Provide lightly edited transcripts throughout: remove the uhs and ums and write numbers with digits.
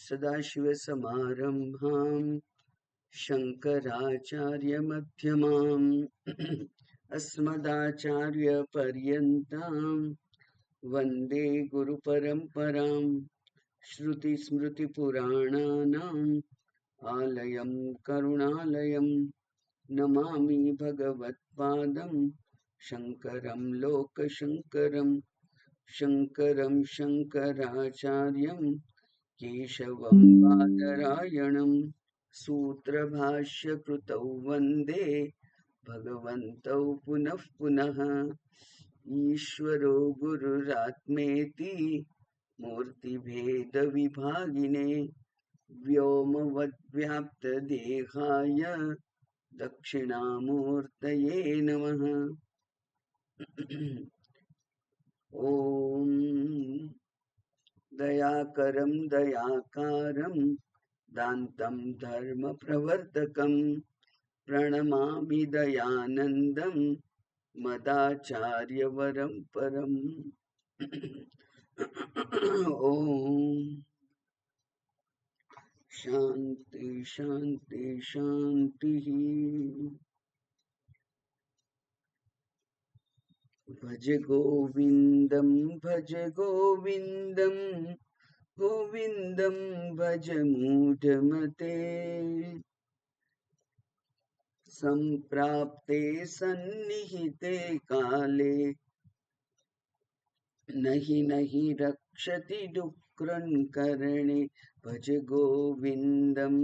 सदाशिवसमारम्भां शङ्कराचार्यमध्यमाम् अस्मदाचार्यपर्यन्तां वन्दे गुरुपरम्परां श्रुतिस्मृतिपुराणानाम् आलयं करुणालयं नमामि भगवत्पादं शङ्करं लोकशङ्करं शङ्करं शङ्कराचार्यं केशवं बादरायणं सूत्रभाष्यकृतौ वन्दे भगवन्तौ पुनः पुनः ईश्वरो गुरुरात्मेति मूर्तिभेदविभागिने व्योमवद्व्याप्तदेहाय दक्षिणामूर्तये नमः। ॐ दयाकरं दयाकारं दान्तं धर्मप्रवर्तकं प्रणमामि दयानन्दं मदाचार्यवरं परम्। ॐ शान्ति शान्ति शान्तिः। भज गोविन्दं गोविन्दं भज मूढमते सम्प्राप्ते सन्निहिते काले नहि रक्षति डुक्रं करणे। भज गोविन्दं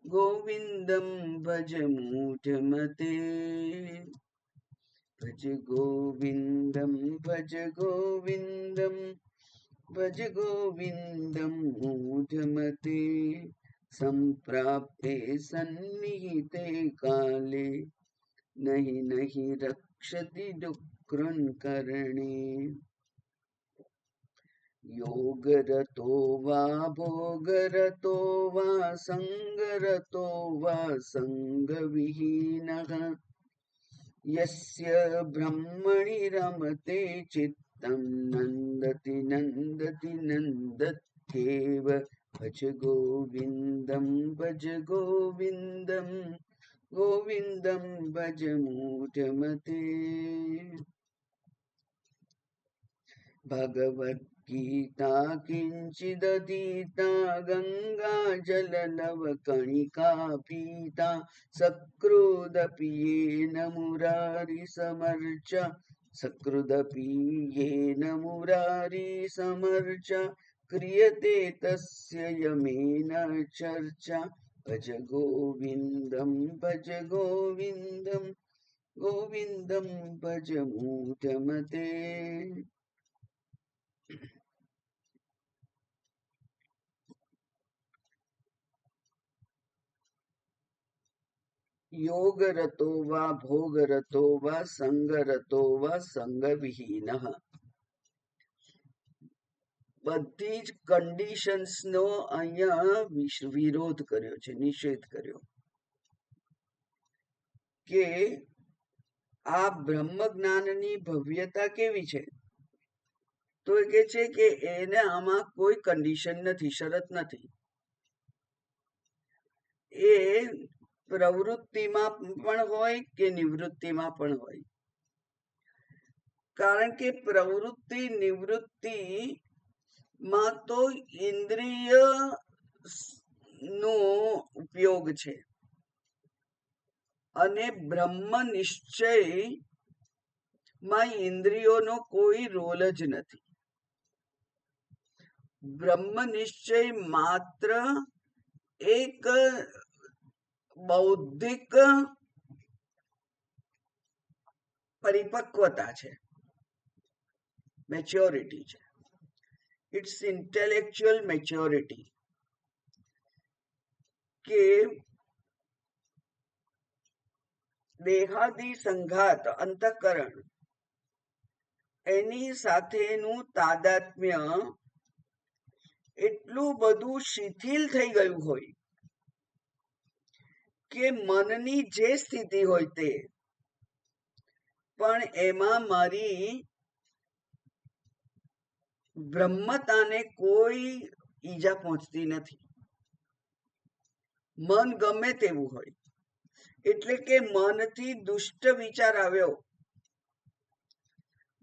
गोविन्दं भज मूढमते भज गोविन्दं भज गोविन्दं मूढमते सम्प्राप्ते सन्निहिते काले नहि रक्षति डुक्रं करणे। योगरतो वा भोगरतो वा संगरतो वा संगविहीनः यस्य ब्रह्मणि रमते चित्तं नन्दति नन्दत्येव। भज गोविन्दं गोविन्दं भज मूढमते। भगवद्गीता किंचिदधीता गंगाजलनवकणिका पीता सकृदपि येन मुरारिसमर्चा क्रियते तस्य यमेन चर्चा। भज गोविन्दं गोविन्दं भज मूढमते। योगरतो वा भोगरतो वा संगरतो वा संगविहीनः બધી જ કન્ડિશન્સ નો અહીંયા વિરોધ કર્યો છે, નિષેધ કર્યો કે આ બ્રહ્મ જ્ઞાનની ભવ્યતા કેવી છે, તો એ કે છે કે એને આમાં કોઈ કન્ડિશન નથી, શરત નથી. એ પ્રવૃત્તિમાં પણ હોય કે નિવૃત્તિમાં પણ હોય. કારણ કે પ્રવૃત્તિ નિવૃત્તિ માં તો ઇન્દ્રિય નો ઉપયોગ છે અને બ્રહ્મ નિશ્ચય માં ઇન્દ્રિયોનો કોઈ રોલ જ નથી. બ્રહ્મ નિશ્ચય માત્ર એક બૌદ્ધિક પરિપક્વતા છે, મેચ્યોરિટી છે. ઇટ્સ ઇન્ટેલેક્ચુઅલ મેચ્યોરિટી કે દેહાદી સંઘાત અંતઃકરણ એની સાથેનું તાદાત્મ્ય એટલું બધું શિથિલ થઈ ગયું હોય કે મનની જે સ્થિતિ હોય તે પણ એમાં મારી બ્રહ્મતાને કોઈ ઈજા પહોંચતી નથી. મન ગમે તેવું હોય, એટલે કે મનથી દુષ્ટ વિચાર આવ્યો.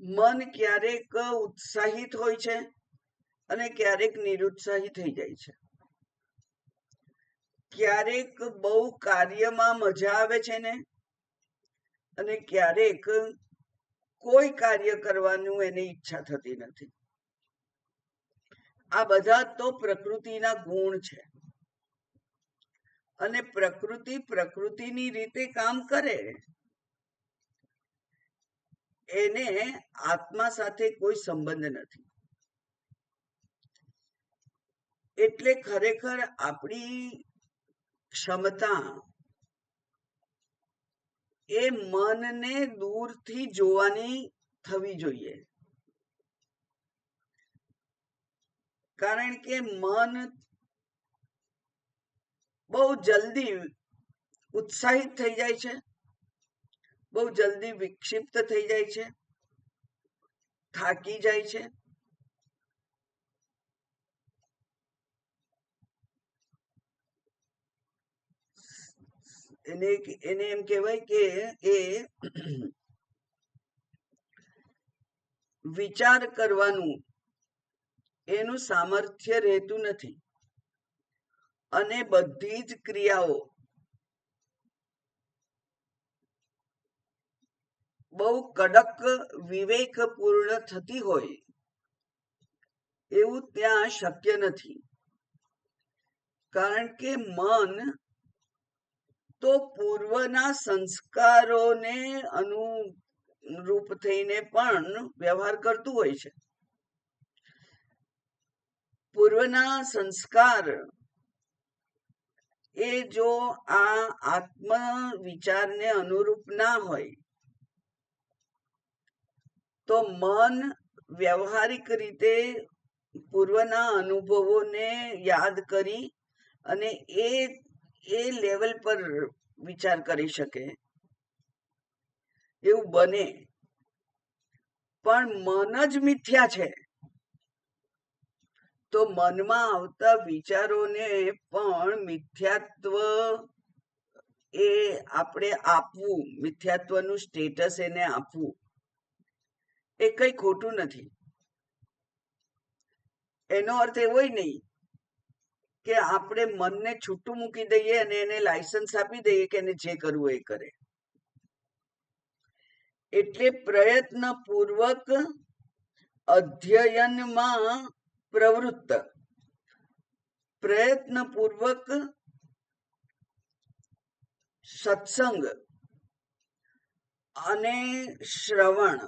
મન ક્યારેક ઉત્સાહિત હોય છે અને ક્યારેક નિરુત્સાહી થઈ જાય છે. ક્યારેક બહુ કાર્યમાં મજા આવે છે ને, અને ક્યારેક કોઈ કાર્ય કરવાનું એને ઈચ્છા થતી નથી. આ બધા તો પ્રકૃતિના ગુણ છે, અને પ્રકૃતિ પ્રકૃતિની રીતે કામ કરે. એને આત્મા સાથે કોઈ સંબંધ નથી. એટલે ખરેખર આપણી ક્ષમતા એ મનને દૂરથી જોવાની થવી જોઈએ. કારણ કે મન બહુ જલ્દી ઉત્સાહિત થઈ જાય છે, બહુ જલ્દી વિક્ષિપ્ત થઈ જાય છે, થાકી જાય છે. એને એમ કહેવાય કે એ વિચાર કરવાનું એનું સામર્થ્ય રહેતું નથી, અને બધી જ ક્રિયાઓ બહુ કડક વિવેકપૂર્ણ થતી હોય એવું ત્યાં શક્ય નથી. કારણ કે મન તો પૂર્વના સંસ્કારોને અનુરૂપ થઈને પણ વ્યવહાર કરતું હોય છે. પૂર્વના સંસ્કાર એ જો આ આત્મ વિચારને અનુરૂપ ના હોય તો મન વ્યવહારિક રીતે પૂર્વના અનુભવોને યાદ કરી અને એ લેવલ પર વિચાર કરી શકે એવું બને. પણ મન જ મિથ્યા છે, તો મનમાં આવતા વિચારોને પણ મિથ્યાત્વ એ આપણે આપવું, મિથ્યાત્વનું સ્ટેટસ એને આપવું એ કઈ ખોટું નથી. એનો અર્થ એવો નહીં કે આપણે મનને છૂટું મૂકી દઈએ અને એને લાયસન્સ આપી દઈએ કે એને જે કરવું એ કરે. એટલે પ્રયત્નપૂર્વક અધ્યયનમાં પ્રવૃત્ત, પ્રયત્નપૂર્વક સત્સંગ અને શ્રવણ,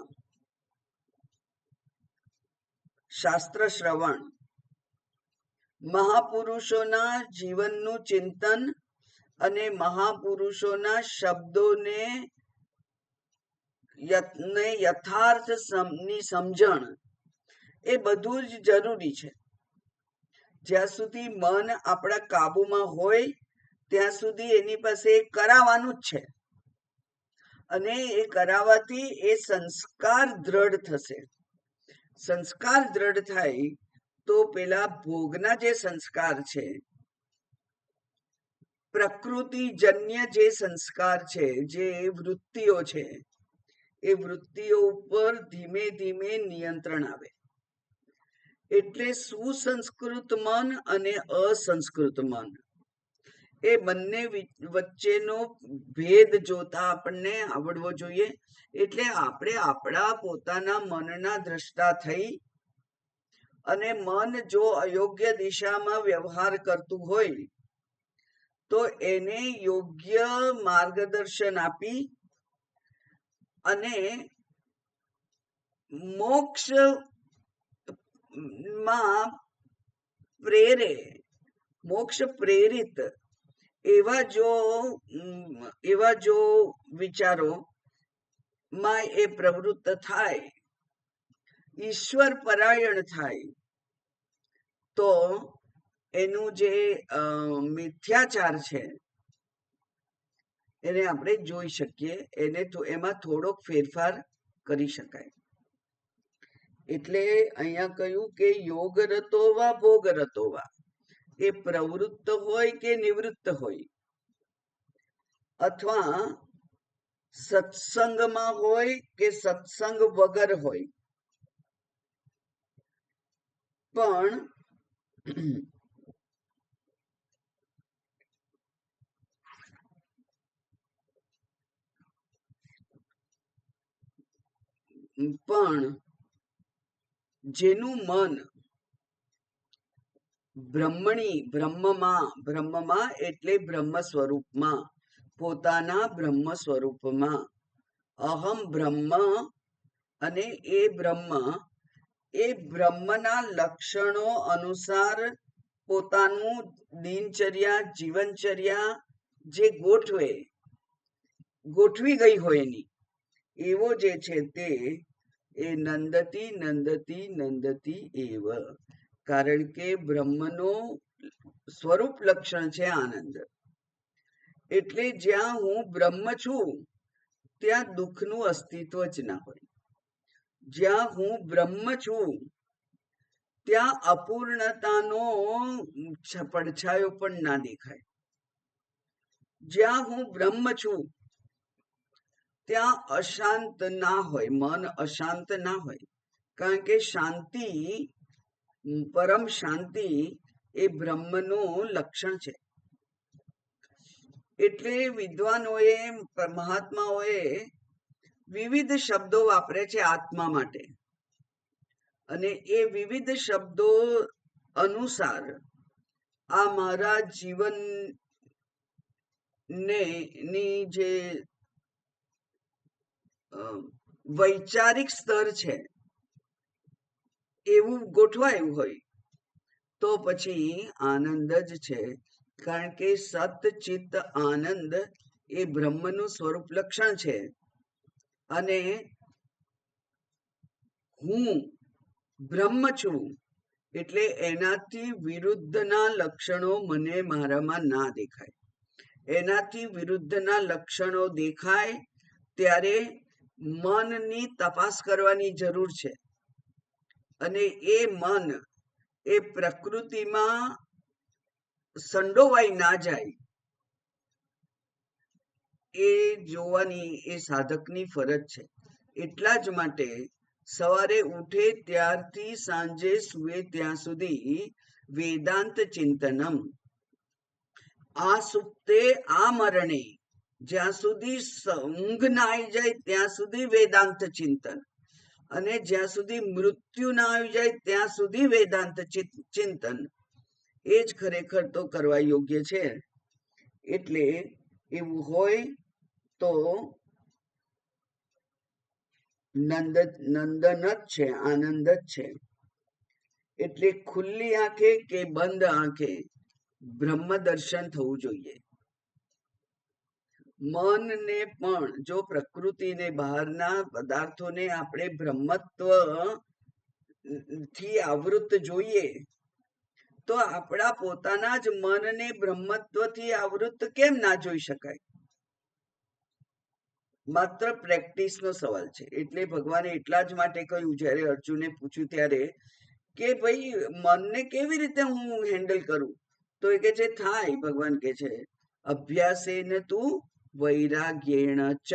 શાસ્ત્ર શ્રવણ, મહાપુરુષોના જીવનનું ચિંતન અને મહાપુરુષોના શબ્દોને યથાર્થની સમજણ એ બધું જ જરૂરી છે. જ્યાં સુધી મન આપણા કાબુમાં હોય ત્યાં સુધી એની પાસે કરાવવાનું જ છે, અને એ કરાવવાથી એ સંસ્કાર દ્રઢ થશે. સંસ્કાર દ્રઢ થાય તો પેલા ભોગના જે સંસ્કાર છે, પ્રકૃતિજન્ય જે સંસ્કાર છે, જે વૃત્તિઓ છે, એ વૃત્તિઓ ઉપર ધીમે ધીમે નિયંત્રણ આવે. એટલે સુસંસ્કૃત મન અને અસંસ્કૃત મન એ બંને વચ્ચેનો ભેદ જોતા આપણને આવડવો જોઈએ. એટલે આપણે આપણા પોતાના મનના દ્રષ્ટા થઈ અને મન જો અયોગ્ય દિશામાં વ્યવહાર કરતું હોય તો એને યોગ્ય માર્ગદર્શન આપી અને મોક્ષમાં મોક્ષ પ્રેરિત એવા જો વિચારો માં એ પ્રવૃત્ત થાય, ઈશ્વર પરાયણ થાય, તો એનું જે મિથ્યાચાર છે એને આપણે જોઈ શકીએ, એમાં થોડોક ફેરફાર કરી શકાય. એટલે અહીંયા કહ્યું કે યોગ રતો વા ભોગ રતો વા, એ પ્રવૃત્ત હોય કે નિવૃત્ત હોય, અથવા સત્સંગમાં હોય કે સત્સંગ વગર હોય, પણ જેનું મન બ્રહ્મમાં એટલે બ્રહ્મ સ્વરૂપમાં, પોતાના બ્રહ્મ સ્વરૂપમાં, અહમ બ્રહ્મ, અને એ બ્રહ્મના લક્ષણો અનુસાર પોતાનું દિનચર્યા, જીવનચર્યા જે ગોઠવી ગઈ હોય એની, એવો જે છે તે એ નંદતી નંદતી નંદતી એવ, કારણ કે બ્રહ્મનો સ્વરૂપ લક્ષણ છે આનંદ. એટલે જ્યાં હું બ્રહ્મ છું ત્યાં દુઃખનું અસ્તિત્વ જ ના હોય. જ્યાં હું બ્રહ્મ છું ત્યાં અપૂર્ણતાનો પડછાયો પણ ના દેખાય. જ્યાં હું બ્રહ્મ છું ત્યાં અશાંત ના હોય, મન અશાંત ના હોય, કારણ કે શાંતિ, પરમ શાંતિ એ બ્રહ્મનું લક્ષણ છે. એટલે વિદ્વાનોએ, મહાત્માઓએ વિવિધ શબ્દો વાપરે છે આત્મા માટે, અને એ વિવિધ શબ્દો અનુસાર આ મારા જીવન ની જે વૈચારિક સ્તર છે એવું ગોઠવાયું હોય તો પછી આનંદ જ છે, કારણ કે સત ચિત્ત આનંદ એ બ્રહ્મનું સ્વરૂપ લક્ષણ છે. અને હું બ્રહ્મ છું એટલે એનાથી વિરુદ્ધના લક્ષણો મને મારામાં ના દેખાય. એનાથી વિરુદ્ધના લક્ષણો દેખાય ત્યારે મનની તપાસ કરવાની જરૂર છે. અને એ મન એ પ્રકૃતિમાં સંડોવાઈ ના જાય એ જોવાની એ સાધકની ફરજ છે. એટલા જ માટે સવારે ઉઠે ત્યારથી સાંજે સુએ ત્યાં સુધી વેદાંત ચિંતનમ, આ સુપ્તે આ મરણે, જ્યાં સુધી ઊંઘ ના આવી જાય ત્યાં સુધી વેદાંત ચિંતન, અને જ્યાં સુધી મૃત્યુ ના આવી જાય ત્યાં સુધી વેદાંત ચિંતન, એ જ ખરેખર તો કરવા યોગ્ય છે. એટલે એવું હોય તો નંદન જ છે, આનંદ જ છે. એટલે ખુલ્લી આંખે કે બંધ આંખે બ્રહ્મ દર્શન થવું જોઈએ. મનને પણ જો પ્રકૃતિને, બહારના પદાર્થોને આપણે બ્રહ્મત્વ થી આવૃત જોઈએ તો આપણા પોતાના જ મનને બ્રહ્મત્વથી આવૃત કેમ ના જોઈ શકાય? માત્ર પ્રેક્ટિસનો સવાલ છે. એટલે ભગવાને એટલા જ માટે કહ્યું, જ્યારે અર્જુને પૂછ્યું ત્યારે કે ભાઈ મનને કેવી રીતે હું હેન્ડલ કરું, તો એ કે છે થાય, ભગવાન કે છે અભ્યાસેન તું વૈરાગ્યેણ ચ,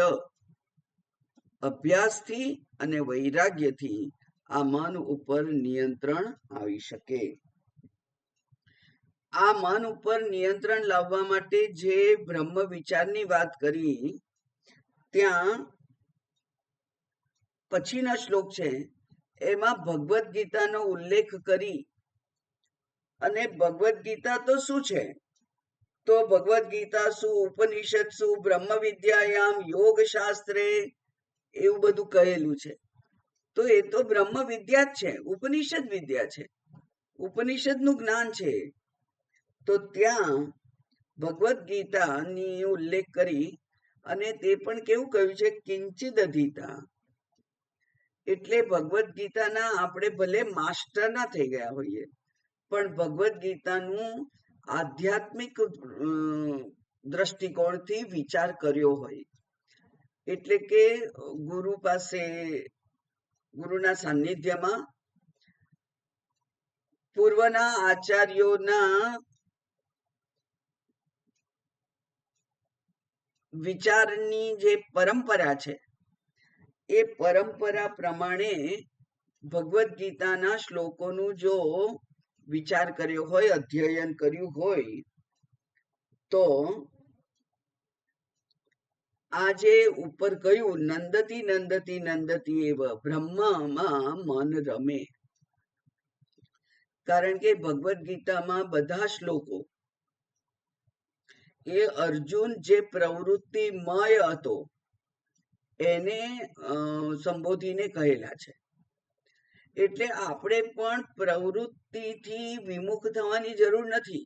અભ્યાસથી અને વૈરાગ્યથી આ મન ઉપર નિયંત્રણ આવી શકે. આ મન ઉપર નિયંત્રણ લાવવા માટે જે બ્રહ્મ વિચારની વાત કરી, ત્યાં પછીના શ્લોક છે એમાં ભગવદ્ ગીતાનો ઉલ્લેખ કરી, અને ભગવદ્ ગીતા તો શું છે? તો ભગવદ્ ગીતા શું, ઉપનિષદ શું, બ્રહ્મ વિદ્યાયામ યોગ શાસ્ત્રે, એવું બધું કહેલું છે. તો એ તો બ્રહ્મ વિદ્યા જ છે, ઉપનિષદ વિદ્યા છે, ઉપનિષદનું જ્ઞાન છે. તો ત્યાં ભગવદ્ ગીતાની ઉલ્લેખ કરી, અને તે પણ કેવું કહ્યું છે, કિંચિદ અધીતા. એટલે ભગવદ્ ગીતાના આપણે ભલે માસ્ટર ના થઈ ગયા હોઈએ, પણ ભગવદ્ ગીતાનું આધ્યાત્મિક દ્રષ્ટિકોણથી વિચાર કર્યો હોય, એટલે કે ગુરુ પાસે ગુરુના સાનિધ્યમાં પૂર્વના આચાર્યોના વિચારની જે પરંપરા છે એ પરંપરા પ્રમાણે ભગવદ્ ગીતાના શ્લોકોનું જો વિચાર કર્યો હોય, અધ્યયન કર્યું હોય, તો આ જે ઉપર કહ્યું નંદતી નંદતી નંદતી એવ બ્રહ્મમાં મન રમે. કારણ કે ભગવદ્ ગીતામાં બધા શ્લોકો એ અર્જુન જે પ્રવૃત્તિમય હતો એને સંબોધીને કહેલા છે. એટલે આપણે પણ પ્રવૃત્તિથી વિમુખ થવાની જરૂર નથી.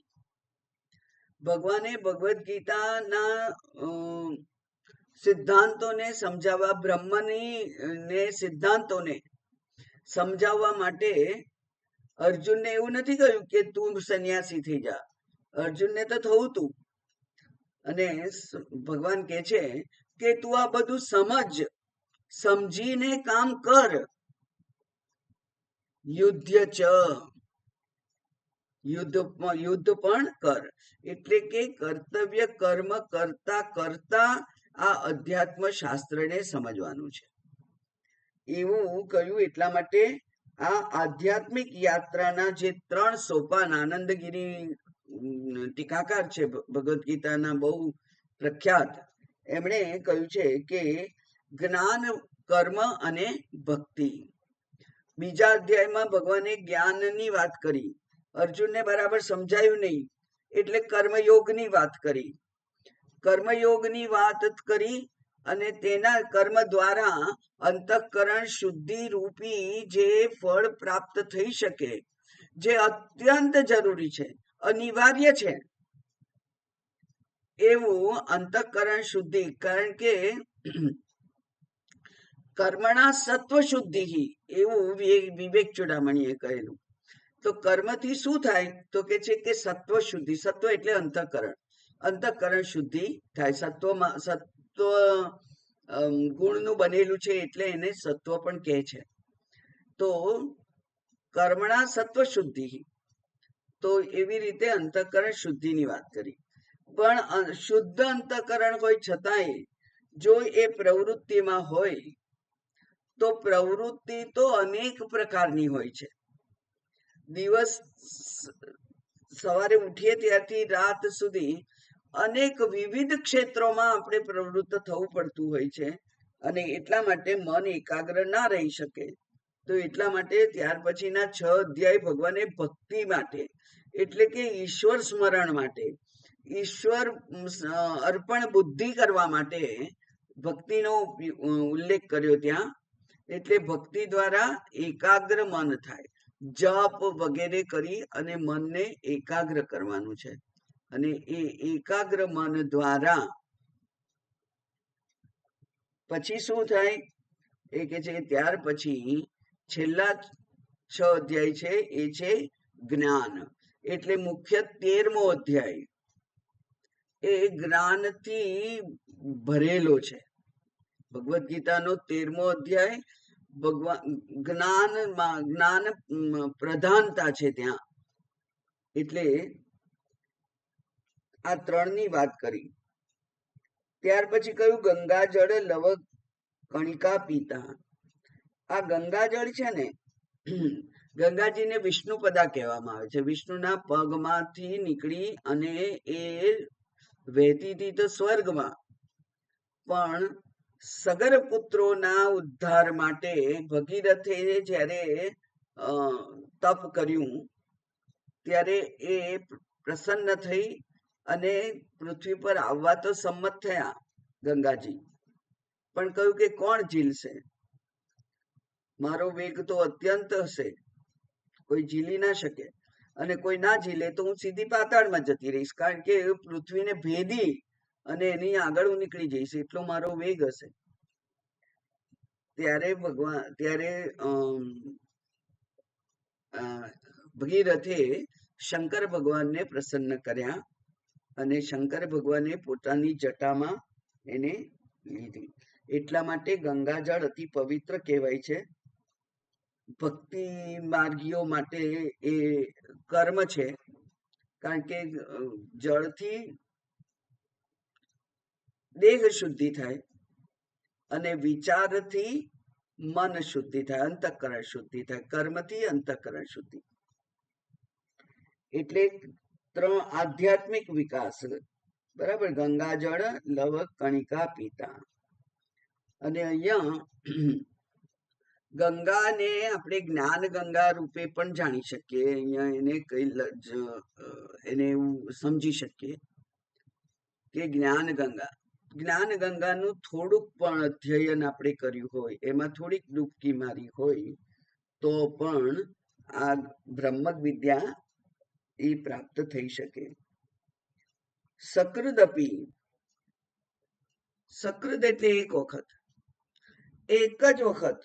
ભગવાને ભગવદ્ ગીતાના સિદ્ધાંતોને સમજાવવા, બ્રહ્મની ને સિદ્ધાંતોને સમજાવવા માટે અર્જુનને એવું નથી કહ્યું કે તું સંન્યાસી થઈ જા. અર્જુનને તો થવું તું. અને ભગવાન કહે છે કે તું આ બધું સમજ, સમજીને કામ કર. યુદ્ધ ચ, યુદ્ધ પણ કર. એટલે કે કર્તવ્ય કર્મ કરતા કરતા આ અધ્યાત્મ શાસ્ત્રને સમજવાનું છે એવું કહ્યું. એટલા માટે આ આધ્યાત્મિક યાત્રાના જે 3 સોપાન, આનંદગીરી ટીકાકાર છે ભગવદ્ ગીતાના બહુ પ્રખ્યાત, એમણે કહ્યું છે કે જ્ઞાન, કર્મ અને ભક્તિ. બીજા અધ્યાયમાં ભગવાને જ્ઞાનની વાત કરી, અર્જુનને બરાબર સમજાયું નહીં એટલે કર્મયોગની વાત કરી. કર્મયોગની વાત કરી અને તેના કર્મ દ્વારા અંતઃકરણ શુદ્ધિ રૂપી જે ફળ પ્રાપ્ત થઈ શકે, જે અત્યંત જરૂરી છે, અનિવાર્ય છે, એવું અંતઃકરણ શુદ્ધિ. કારણ કે કર્મણા સત્વ શુદ્ધિ એવું વિવેક ચૂડામણીએ કહેલું. તો કર્મથી શું થાય? તો કે છે કે સત્વ શુદ્ધિ. સત્વ એટલે અંતઃકરણ. અંતઃકરણ શુદ્ધિ થાય. સત્વમાં સત્વ ગુણનું બનેલું છે એટલે એને સત્વ પણ કહે છે. તો કર્મણા સત્વ શુદ્ધિ, તો એવી રીતે અંતઃકરણ શુદ્ધિની વાત કરી. પણ શુદ્ધ અંતઃકરણ હોય છતાંય જો એ પ્રવૃત્તિમાં હોય તો પ્રવૃત્તિ તો અનેક પ્રકારની હોય છે. દિવસ સવારે ઉઠીએ ત્યારથી રાત સુધી અનેક વિવિધ ક્ષેત્રોમાં આપણે પ્રવૃત્ત થવું પડતું હોય છે. અને એટલા માટે મન એકાગ્ર ના રહી શકે. તો એટલા માટે ત્યાર પછીના 6 અધ્યાય ભગવાને ભક્તિ માટે, એટલે કે ઈશ્વર સ્મરણ માટે, ઈશ્વર અર્પણ બુદ્ધિ કરવા માટે ભક્તિનો ઉલ્લેખ કર્યો ત્યાં. એટલે ભક્તિ દ્વારા એકાગ્ર મન થાય. જપ વગેરે કરી અને મનને એકાગ્ર કરવાનું છે. અને એ એકાગ્ર મન દ્વારા પછી શું થાય એ કે છે, ત્યાર પછી છેલ્લા 6 અધ્યાય છે એ છે જ્ઞાન. એટલે મુખ્ય 13મો અધ્યાય એ જ્ઞાનથી ભરેલો છે. ભગવદ્ ગીતાનો 13મો અધ્યાય જ્ઞાન પ્રધાનતા છે ત્યાં. એટલે આ 3ની વાત કરી. ત્યાર પછી કહ્યું ગંગાજળ લવ કણિકા પીતા. આ ગંગાજળ છે ને, ગંગાજીને વિષ્ણુપદા કહેવામાં આવે છે. વિષ્ણુના પગમાંથી નીકળી અને એ વહેતી હતી તો સ્વર્ગમાં, પણ સગર પુત્રોના ઉદ્ધાર માટે ભગીરથે જ્યારે તપ કર્યું ત્યારે એ પ્રસન્ન થઈ અને પૃથ્વી પર આવવા તો સંમત થયા ગંગાજી. પણ કહ્યું કે કોણ ઝીલશે? મારો વેગ તો અત્યંત હશે, કોઈ ઝીલી ના શકે. અને કોઈ ના ઝીલે તો હું સીધી પાતાળમાં જતી રહીશ. કારણ કે પૃથ્વીને ભેદી અને એની આગળ હું નીકળી જઈશ, એટલો મારો વેગ હશે. ત્યારે ભગીરથે શંકર ભગવાનને પ્રસન્ન કર્યા અને શંકર ભગવાને પોતાની જટામાં એને લીધી. એટલા માટે ગંગાજળ અતિ પવિત્ર કહેવાય છે. ભક્તિ માર્ગીઓ માટે એ કર્મ છે, કારણ કે જળથી દેહ શુદ્ધિ થાય અને વિચારથી મન શુદ્ધિ થાય, અંતઃકરણ શુદ્ધિ થાય, કર્મથી અંતઃકરણ શુદ્ધિ. એટલે ત્રણ આધ્યાત્મિક વિકાસ, બરાબર. ગંગાજળ લવ કણિકા પીતા. અને અહીંયા ગંગાને આપણે જ્ઞાન ગંગા રૂપે પણ જાણી શકીએ. અહીંયા એને એને એવું સમજી શકીએ કે જ્ઞાન ગંગાનું થોડુંક પણ અધ્યયન આપણે કર્યું હોય, એમાં થોડીક ડૂબકી મારી હોય તો પણ આ બ્રહ્મ વિદ્યા એ પ્રાપ્ત થઈ શકે. સકૃદપી, સકૃદ એટલે એક જ વખત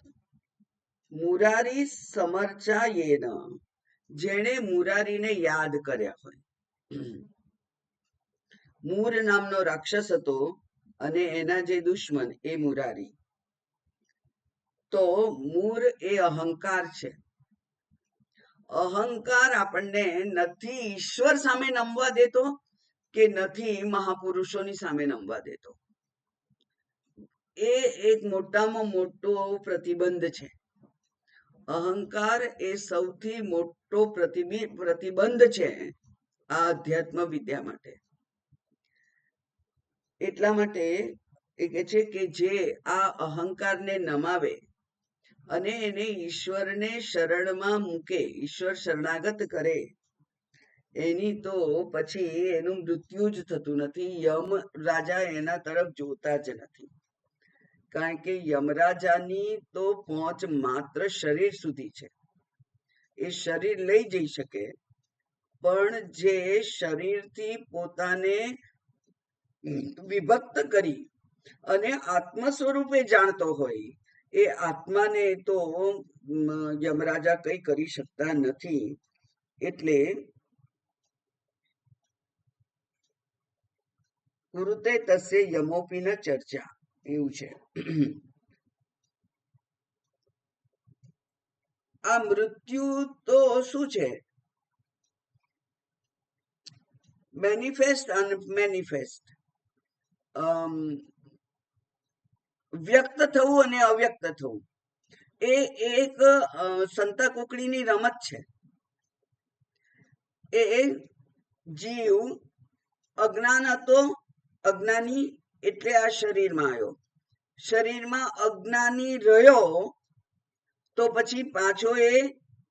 મુરારી સમર્ચાયેન, જેણે મુરારીને યાદ કર્યા હોય. મૂર નામનો રાક્ષસ હતો અને એના જે દુશ્મન એ મુરારી. તો મૂર એ અહંકાર છે. અહંકાર આપણને નથી ઈશ્વર સામે નમવા દેતો કે નથી મહાપુરુષોની સામે નમવા દેતો. એ એક મોટામાં મોટો પ્રતિબંધ છે. અહંકાર એ સૌથી મોટો પ્રતિબંધ છે આ અધ્યાત્મ વિદ્યા માટે. એટલા માટે એ કહે છે કે જે આ અહંકારને નમાવે અને એને ઈશ્વરને શરણમાં મૂકે, ઈશ્વર શરણાગત કરે, એની તો પછી એનું મૃત્યુ જ થતું નથી. યમ રાજા એના તરફ જોતા જ નથી, કારણ કે યમરાજાની તો પહોંચ માત્ર શરીર સુધી છે. એ શરીર લઈ જઈ શકે, પણ જે શરીરથી પોતાને વિભક્ત કરી અને આત્મ સ્વરૂપે જાણતો હોય, એ આત્માને તો યમરાજા કઈ કરી શકતા નથી. એટલે કુરુતે તસ્ય યમોપી ન ચર્ચા, એવું છે. આ મૃત્યુ તો શું છે? મેનિફેસ્ટ અનમેનિફેસ્ટ, વ્યક્ત થવું અને અવ્યક્ત થવું, એ એક સંતા કુકડીની રમત છે. એ જીવ અજ્ઞાન હતો, અજ્ઞાની એટલે આ શરીરમાં આવ્યો, શરીરમાં અજ્ઞાની રહ્યો તો પછી પાછો એ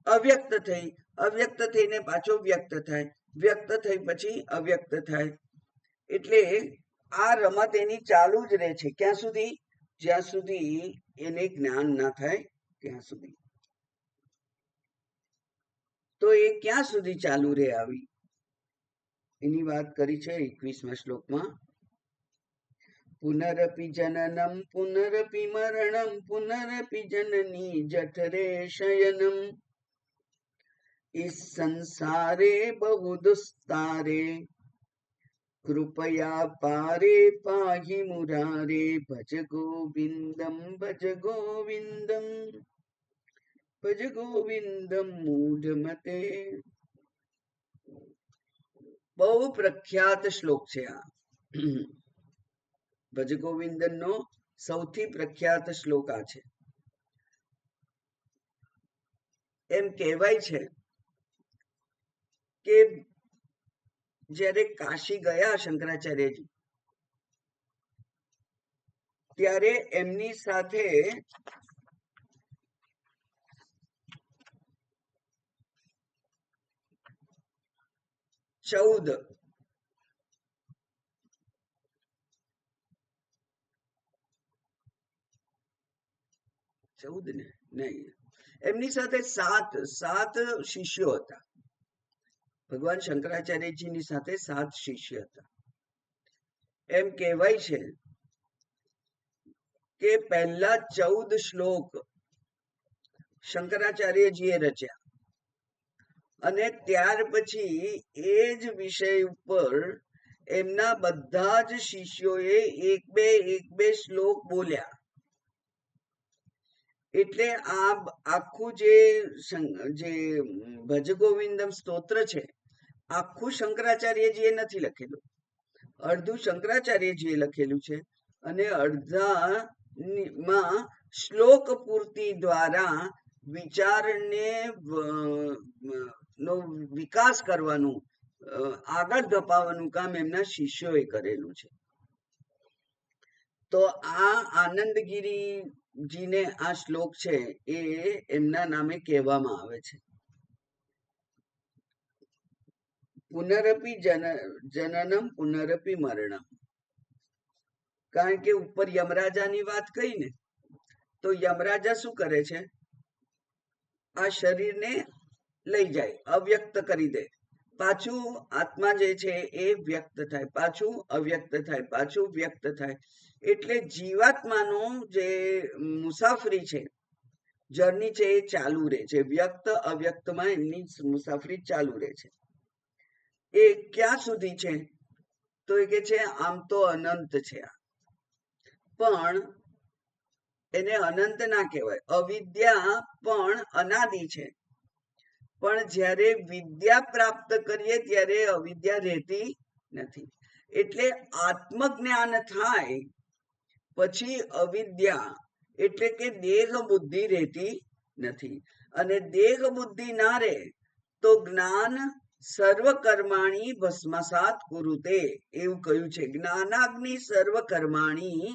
અવ્યક્ત થઈ, અવ્યક્ત થઈને પાછો વ્યક્ત થાય, વ્યક્ત થઈ પછી અવ્યક્ત થાય. એટલે આ રમત એની ચાલુ જ રહે છે. ક્યાં સુધી? જ્યાં સુધી એને જ્ઞાન ના થાય ત્યાં સુધી. તો એ ક્યાં સુધી ચાલુ રહે આવી, એની વાત કરી છે 21મા શ્લોકમાં. પુનરપી જનનમ પુનરપી મરણમ પુનરપી જનની જઠરે શયનમ ઇસ સંસારે બહુ દુસ્તારે કૃપયા પારે પાહી મુરારે ભજ ગોવિંદમ ભજ ગોવિંદમ ભજ ગોવિંદમ મૂઢમતે. બહુ પ્રખ્યાત શ્લોક છે આ. ભજ ગોવિંદનનો સૌથી પ્રખ્યાત શ્લોક આ છે. એમ કહેવાય છે કે જ્યારે કાશી ગયા શંકરાચાર્યજી, ત્યારે એમની સાથે 14 ને નહીં, એમની સાથે સાત શિષ્યો હતા. ભગવાન શંકરાચાર્યજીની સાથે 7 શિષ્ય હતા. એમ કહેવાય છે કે પહેલા 14 શ્લોક શંકરાચાર્યજીએ રચ્યા અને ત્યાર પછી એ જ વિષય ઉપર એમના બધા જ શિષ્યોએ એક બે શ્લોક બોલ્યા. એટલે આ આખું જે ભજ ગોવિંદમ સ્તોત્ર છે, આખું શંકરાચાર્યજીએ નથી લખેલું. અડધું શંકરાચાર્યજીએ લખેલું છે અને અડધામાં શ્લોક પૂર્તિ દ્વારા વિચારને નો વિકાસ કરવાનું, આગળ ધપાવવાનું કામ એમના શિષ્યોએ કરેલું છે. તો આ આનંદગીરીજીને આ શ્લોક છે એ એમના નામે કહેવામાં આવે છે. પુનરપી જનનમ પુનરપી મરણમ. કારણ કે ઉપર યમરાજાની વાત કહી ને, તો યમરાજા શું કરે છે, આ શરીરને લઈ જાય, અવ્યક્ત કરી દે, પાછું આત્મા જે છે એ વ્યક્ત થાય, પાછું અવ્યક્ત થાય, પાછું વ્યક્ત થાય. એટલે જીવાત્માનું જે મુસાફરી છે, જર્ની છે, એ ચાલુ રહે છે. વ્યક્ત અવ્યક્તમાં એમની મુસાફરી ચાલુ રહે છે. એ ક્યાં સુધી છે, તો એ કે છે આમ તો અનંત છે, પણ એને અનંત ના કહેવાય. અવિદ્યા પણ અનાદિ છે, પણ જ્યારે વિદ્યા પ્રાપ્ત કરીએ ત્યારે અવિદ્યા રહેતી નથી. એટલે આત્મજ્ઞાન થાય પછી અવિદ્યા એટલે કે દેહ બુદ્ધિ રહેતી નથી. અને દેહ બુદ્ધિ ના રહે તો જ્ઞાન સર્વ કર્માણી ભસ્મસાત કુરુતે, એવું કહ્યું છે. જ્ઞાનાગ્નિ સર્વ કર્માણી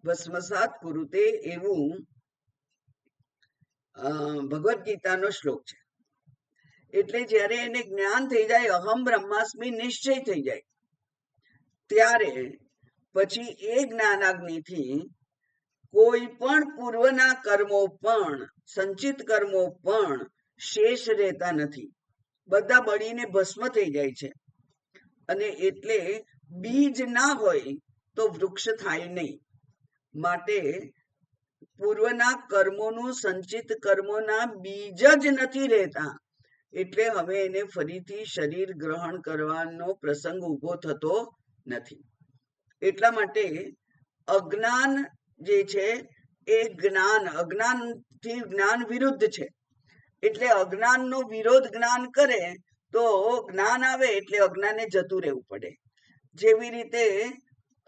ભસ્મસાત કુરુતે, એવું ભગવદ્ ગીતાનો શ્લોક છે. એટલે જ્યારે એને જ્ઞાન થઈ જાય, અહમ બ્રહ્માસ્મિ નિશ્ચય થઈ જાય, ત્યારે પછી એ જ્ઞાનાગ્નિથી કોઈ પણ પૂર્વના કર્મો પણ, સંચિત કર્મો પણ શેષ રહેતા નથી, બધા બળીને ભસ્મ થઈ જાય છે. અને એટલે બીજ ના હોય તો વૃક્ષ થાય નહીં. માટે પૂર્વના કર્મોનું, સંચિત કર્મોના બીજ જ નથી રહેતા. એટલે હવે એને ફરીથી શરીર ગ્રહણ કરવાનો પ્રસંગ ઉભો થતો નથી. એટલા માટે અજ્ઞાન જે છે એ અજ્ઞાનથી જ્ઞાન વિરુદ્ધ છે. એટલે અજ્ઞાનનો વિરોધ જ્ઞાન કરે તો જ્ઞાન આવે એટલે અજ્ઞાને જતું રહેવું પડે. જેવી રીતે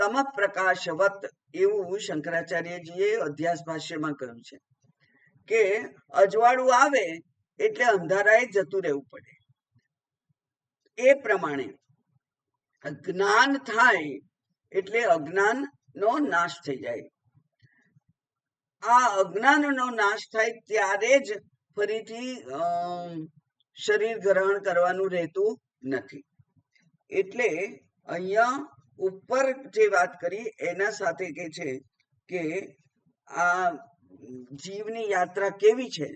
તમ પ્રકાશવત, એવું શંકરાચાર્યજીએ અધ્યાસ ભાષ્યમાં કહ્યું છે કે અજવાળું આવે એટલે અંધારાએ જતું રહેવું પડે. એ પ્રમાણે જ્ઞાન થાય એટલે અજ્ઞાનનો નાશ થઈ જાય. આ અજ્ઞાનનો નાશ થાય ત્યારે જ ફરીથી શરીર ગ્રહણ કરવાનું રહેતું નથી. એટલે અહીંયા ઉપર જે વાત કરી એના સાથે કે છે કે આ જીવની યાત્રા કેવી છે,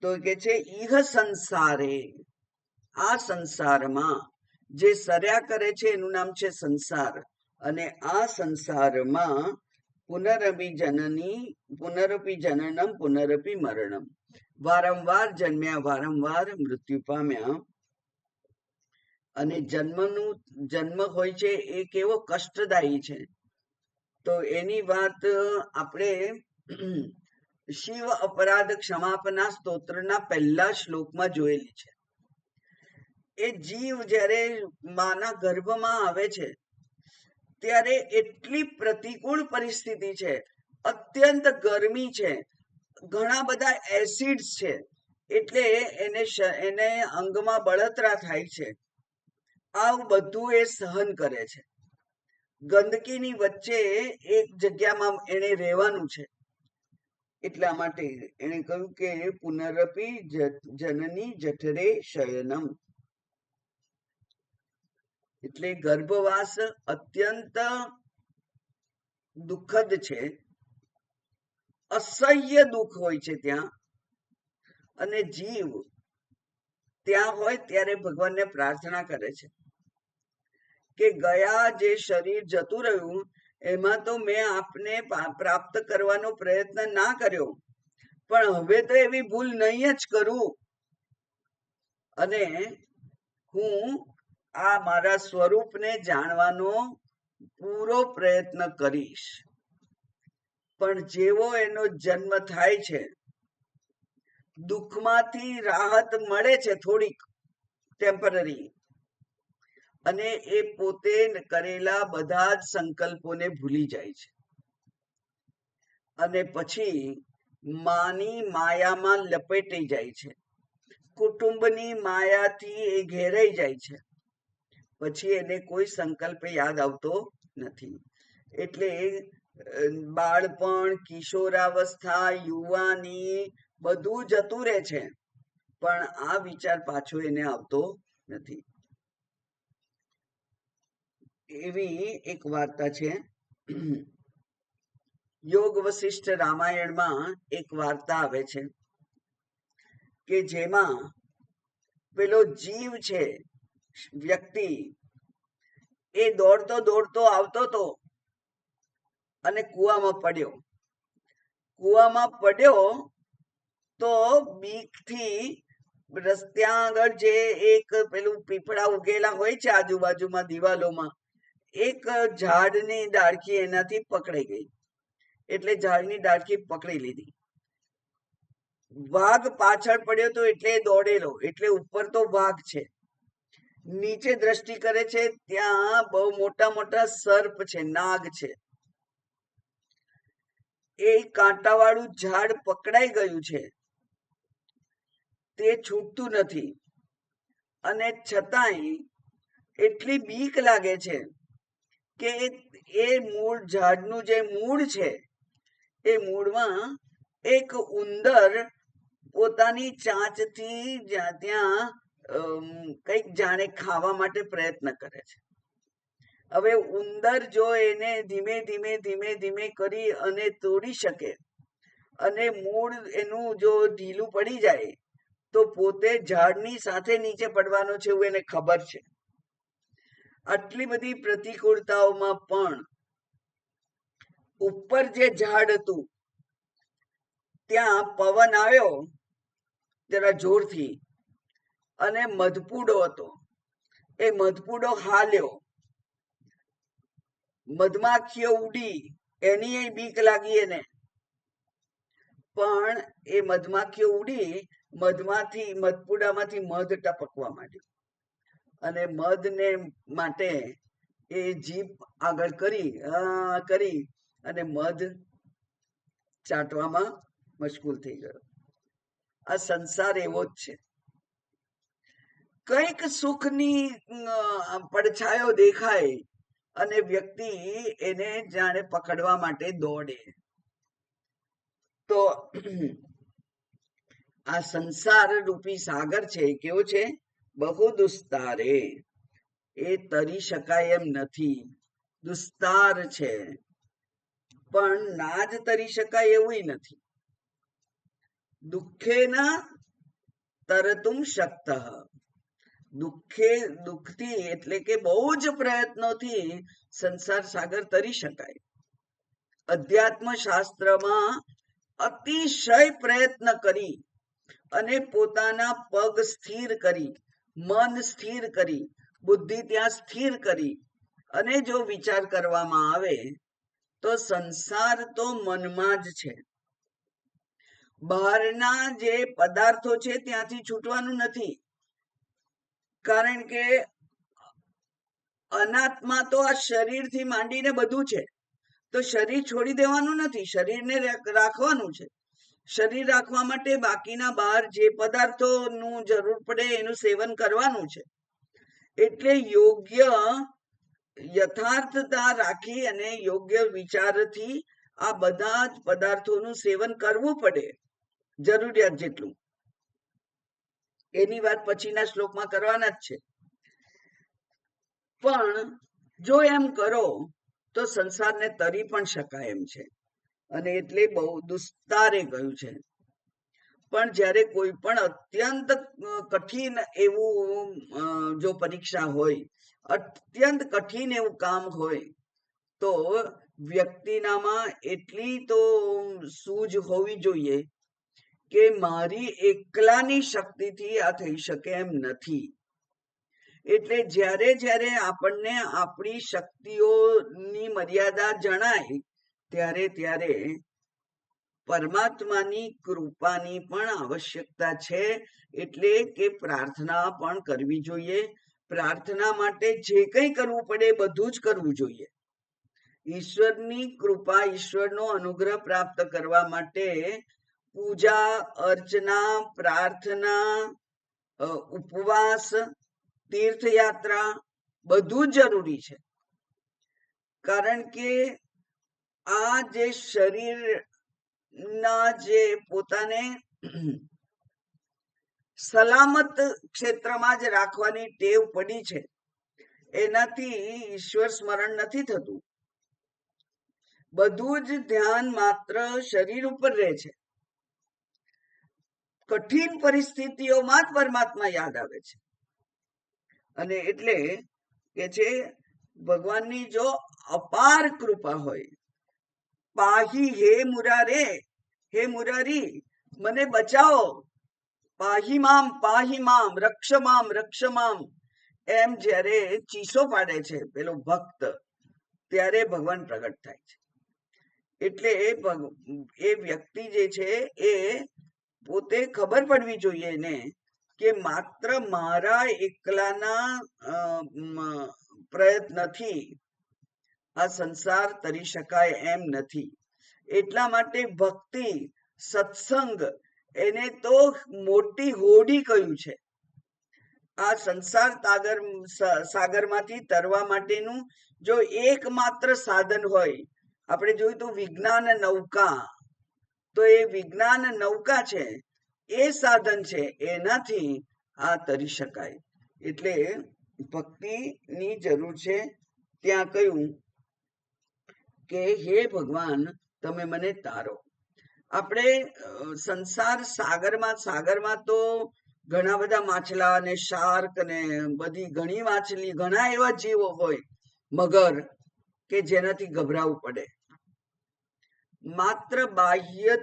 તો કે છે ઇહ સંસારે, આ સંસારમાં જે સર્યા કરે છે એનું નામ છે સંસાર. અને આ સંસારમાં પુનરપી જનનમ પુનરપી મરણમ, વારંવાર જન્મ્યા, વારંવાર મૃત્યુ પામ્યા. અને જન્મ હોય છે એ કેવો કષ્ટદાયી છે. તો એની વાત આપણે શિવ અપરાધ ક્ષમાપના સ્તોત્રના પહેલા શ્લોકમાં જોયેલી છે. એ જીવ જ્યારે માના ગર્ભમાં આવે છે ત્યારે એટલી પ્રતિકૂળ પરિસ્થિતિ છે, અત્યંત ગરમી છે, ઘણા બધા એસિડ્સ છે, એટલે એને અંગમાં બળતરા થાય છે. આવું બધું એ સહન કરે છે. ગંદકીની વચ્ચે એક જગ્યામાં એને રહેવાનું છે. એટલા માટે એને કહ્યું કે પુનરપી જનની જઠરે શયનમ. એટલે ગર્ભવાસ અત્યંત દુઃખદ છે, અસહ્ય દુઃખ હોય છે ત્યાં. અને જીવ ત્યાં હોય ત્યારે ભગવાનને પ્રાર્થના કરે છે કે ગયા જે શરીર જતું રહ્યું એમાં તો મેં આપને પ્રાપ્ત કરવાનો પ્રયત્ન ના કર્યો, પણ હવે તો એવી ભૂલ નહીં જ કરું અને હું આ મારા સ્વરૂપને જાણવાનો પૂરો પ્રયત્ન કરીશ. પણ જેવો એનો જન્મ થાય છે, દુઃખમાંથી રાહત મળે છે થોડીક ટેમ્પરરી, અને એ પોતે કરેલા બધા જ સંકલ્પોને ભૂલી જાય છે અને પછી માની માયામાં લપેટાઈ જાય છે, કુટુંબની માયાથી એ ઘેરાઈ જાય છે, પછી એને કોઈ સંકલ્પ યાદ આવતો નથી. એટલે બાળપણ, કિશોરાવસ્થા, યુવાની બધું જતું રહે છે, પણ આ વિચાર પાછો એને આવતો નથી. એવી એક વાર્તા છે. યોગ વશિષ્ઠ રામાયણમાં એક વાર્તા આવે છે કે જેમાં પેલો જીવ છે, વ્યક્તિ, એ દોડતો દોડતો આવતો હતો અને કૂવામાં પડ્યો તો બીકથી રસ્તા આગળ જે એક પેલું પીપળા ઉગેલા હોય છે આજુબાજુમાં દિવાલોમાં, એક ઝાડની ડાળખી એનાથી પકડાઈ ગઈ. એટલે ઝાડની ડાળખી પકડી લીધી. વાઘ પાછળ પડ્યો તો એટલે દોડેલો, એટલે ઉપર તો વાઘ છે, નીચે દ્રષ્ટિ કરે છે ત્યાં બહુ મોટા મોટા સર્પ છે, નાગ છે. એ કાંટાવાળું ઝાડ પકડાઈ ગયું છે, તે છૂટતું નથી, અને છતાંય એટલી બીક લાગે છે કે એ મૂળ ઝાડનું જે મૂળ છે, એ મૂળમાં એક ઉંદર પોતાની ચાંચથી ત્યાં કંઈક જાણે ખાવા માટે પ્રયત્ન કરે છે. હવે ઉંદર જો એને ધીમે ધીમે ધીમે ધીમે કરી અને તોડી શકે અને મૂળ એનું જો ઢીલું પડી જાય તો પોતે ઝાડની સાથે નીચે પડવાનો છે એવું એને ખબર છે. આટલી બધી પ્રતિકૂળતાઓમાં પણ ઉપર જે ઝાડ હતું ત્યાં પવન આવ્યો જરા જોરથી, અને મધપૂડો હતો, એ મધપૂડો હાલ્યો, મધમાખીઓ ઉડી, એની બીક લાગી એને, પણ એ મધમાખીઓ ઉડી, મધપૂડામાંથી મધ ટપકવા માંડ્યું, અને મધને માટે એ જીભ આગળ કરી અને મધ ચાટવામાં મશગુલ થઈ ગયો. આ સંસાર એવો જ છે. કંઈક સુખની પડછાયો દેખાય અને વ્યક્તિ એને જાણે પકડવા માટે દોડે. તો આ સંસાર રૂપી સાગર છે, કેવો છે? બહુ દુસ્તારે, એ તરી શકાય એમ નથી, દુસ્તાર છે, પણ ના જ તરી શકાય એવું નથી. દુઃખેના તરતુમ શક્ત, દુઃખથી એટલે કે બહુ જ પ્રયત્નોથી સંસાર સાગર તરી શકાય. અધ્યાત્મ શાસ્ત્રમાં અતિશય પ્રયત્ન કરી અને પોતાના પગ સ્થિર કરી, મન સ્થિર કરી, બુદ્ધિ ત્યાં સ્થિર કરી અને જો વિચાર કરવામાં આવે તો સંસાર તો મનમાં જ છે. બહારના જે પદાર્થો છે ત્યાંથી છૂટવાનું નથી, કારણ કે અનાત્મા તો આ શરીરથી માંડીને બધું છે, તો શરીર છોડી દેવાનું નથી, શરીરને રાખવાનું છે. શરીર રાખવા માટે બાકીના બહાર જે પદાર્થોનું જરૂર પડે એનું સેવન કરવાનું છે. એટલે યોગ્ય યથાર્થતા રાખી અને યોગ્ય વિચારથી આ બધા જ પદાર્થોનું સેવન કરવું પડે, જરૂરિયાત જેટલું. એની વાત પછીના શ્લોકમાં કરવાના જ છે. પણ જો એમ કરો તો સંસારને તરી પણ શકાય એમ છે, અને એટલે બહુ દુસ્તારે ગયું છે. પણ જ્યારે કોઈ પણ અત્યંત કઠિન એવું જો પરીક્ષા હોય, અત્યંત કઠિન એવું કામ હોય, તો વ્યક્તિનામાં એટલી તો સૂઝ હોવી જોઈએ કે મારી એકલાની શક્તિથી આ થઈ શકે એમ નથી. એટલે જ્યારે જ્યારે આપણને આપણી શક્તિઓની મર્યાદા જણાય ત્યારે ત્યારે પરમાત્માની કૃપાની પણ આવશ્યકતા છે, એટલે કે પ્રાર્થના પણ કરવી જોઈએ. પ્રાર્થના માટે જે કંઈ કરવું પડે બધું જ કરવું જોઈએ. ઈશ્વરની કૃપા, ઈશ્વરનો અનુગ્રહ પ્રાપ્ત કરવા માટે પૂજા, અર્ચના, પ્રાર્થના, ઉપવાસ, તીર્થયાત્રા બધું જ જરૂરી છે. કારણ કે આ જે શરીરના જે પોતાને સલામત ક્ષેત્રમાં જ રાખવાની ટેવ પડી છે, એનાથી ઈશ્વર સ્મરણ નથી થતું. બધું જ ધ્યાન માત્ર શરીર ઉપર રહે છે. કઠિન પરિસ્થિતિઓમાં જ પરમાત્મા યાદ આવે છે. અને એટલે કે છે ભગવાનની જો અપાર કૃપા હોય, પાહી હે મુરારે, હે મુરારી મને બચાવો, પાહી મામ રક્ષ મામ એમ જ્યારે ચીસો પાડે છે પેલો ભક્ત, ત્યારે ભગવાન પ્રગટ થાય છે. એટલે એ વ્યક્તિ જે છે એ પોતે ખબર પડવી જોઈએ ને કે માત્ર મારા એકલાના પ્રયત્નથી આ સંસાર તરી શકાય એમ નથી. એટલા માટે ભક્તિ, સત્સંગ એને તો મોટી હોડી કહ્યું છે. આ સંસાર સાગરમાંથી તરવા માટેનું જો એકમાત્ર સાધન હોય, આપણે જોયું તો વિજ્ઞાન નૌકા, તો એ વિજ્ઞાન નૌકા છે, એ સાધન છે, એનાથી આ તરી શકાય. એટલે ભક્તિની જરૂર છે. ત્યાં કહ્યું કે હે ભગવાન તમે મને તારો. આપણે સંસાર સાગરમાં તો ઘણા બધા માછલા ને શાર્ક ને બધી ઘણી માછલી, ઘણા એવા જીવો હોય, મગર, કે જેનાથી ગભરાવું પડે. માત્ર બાહ્ય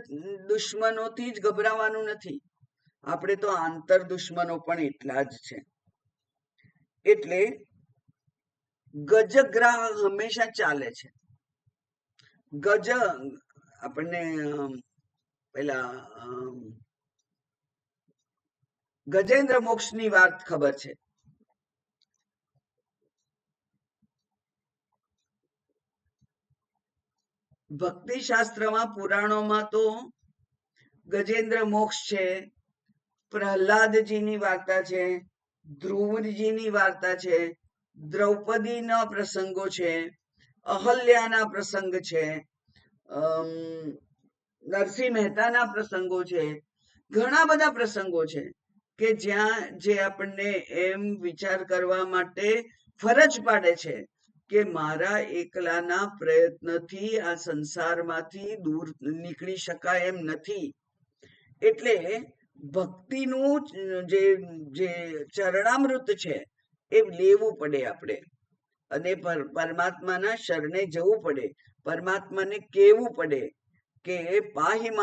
દુશ્મનોથી જ ગભરાવાનું નથી, આપણે તો આંતર દુશ્મનો પણ એટલા જ છે. એટલે ગજગ્રાહ હંમેશા ચાલે છે. ગજ આપણને પેલા ગજેન્દ્ર મોક્ષની વાત ખબર છે. ભક્તિ શાસ્ત્રમાં, પુરાણોમાં તો ગજેન્દ્ર મોક્ષ છે, પ્રહલાદજીની વાર્તા છે, ધ્રુવજીની વાર્તા છે, દ્રૌપદીના પ્રસંગો છે, અહલ્યાના પ્રસંગ છે, નરસિંહ મહેતાના પ્રસંગો છે, ઘણા બધા પ્રસંગો છે કે જ્યાં જે આપણને એમ વિચાર કરવા માટે ફરજ પાડે છે કે મારા એકલાના પ્રયત્નથી આ સંસારમાંથી દૂર નીકળી શકાય એમ નથી. એટલે ભક્તિનું જે ચરણામૃત છે એ લેવું પડે આપણે, અને પરમાત્માના શરણે જવું પડે, પરમાત્માને કહેવું પડે કે પાહી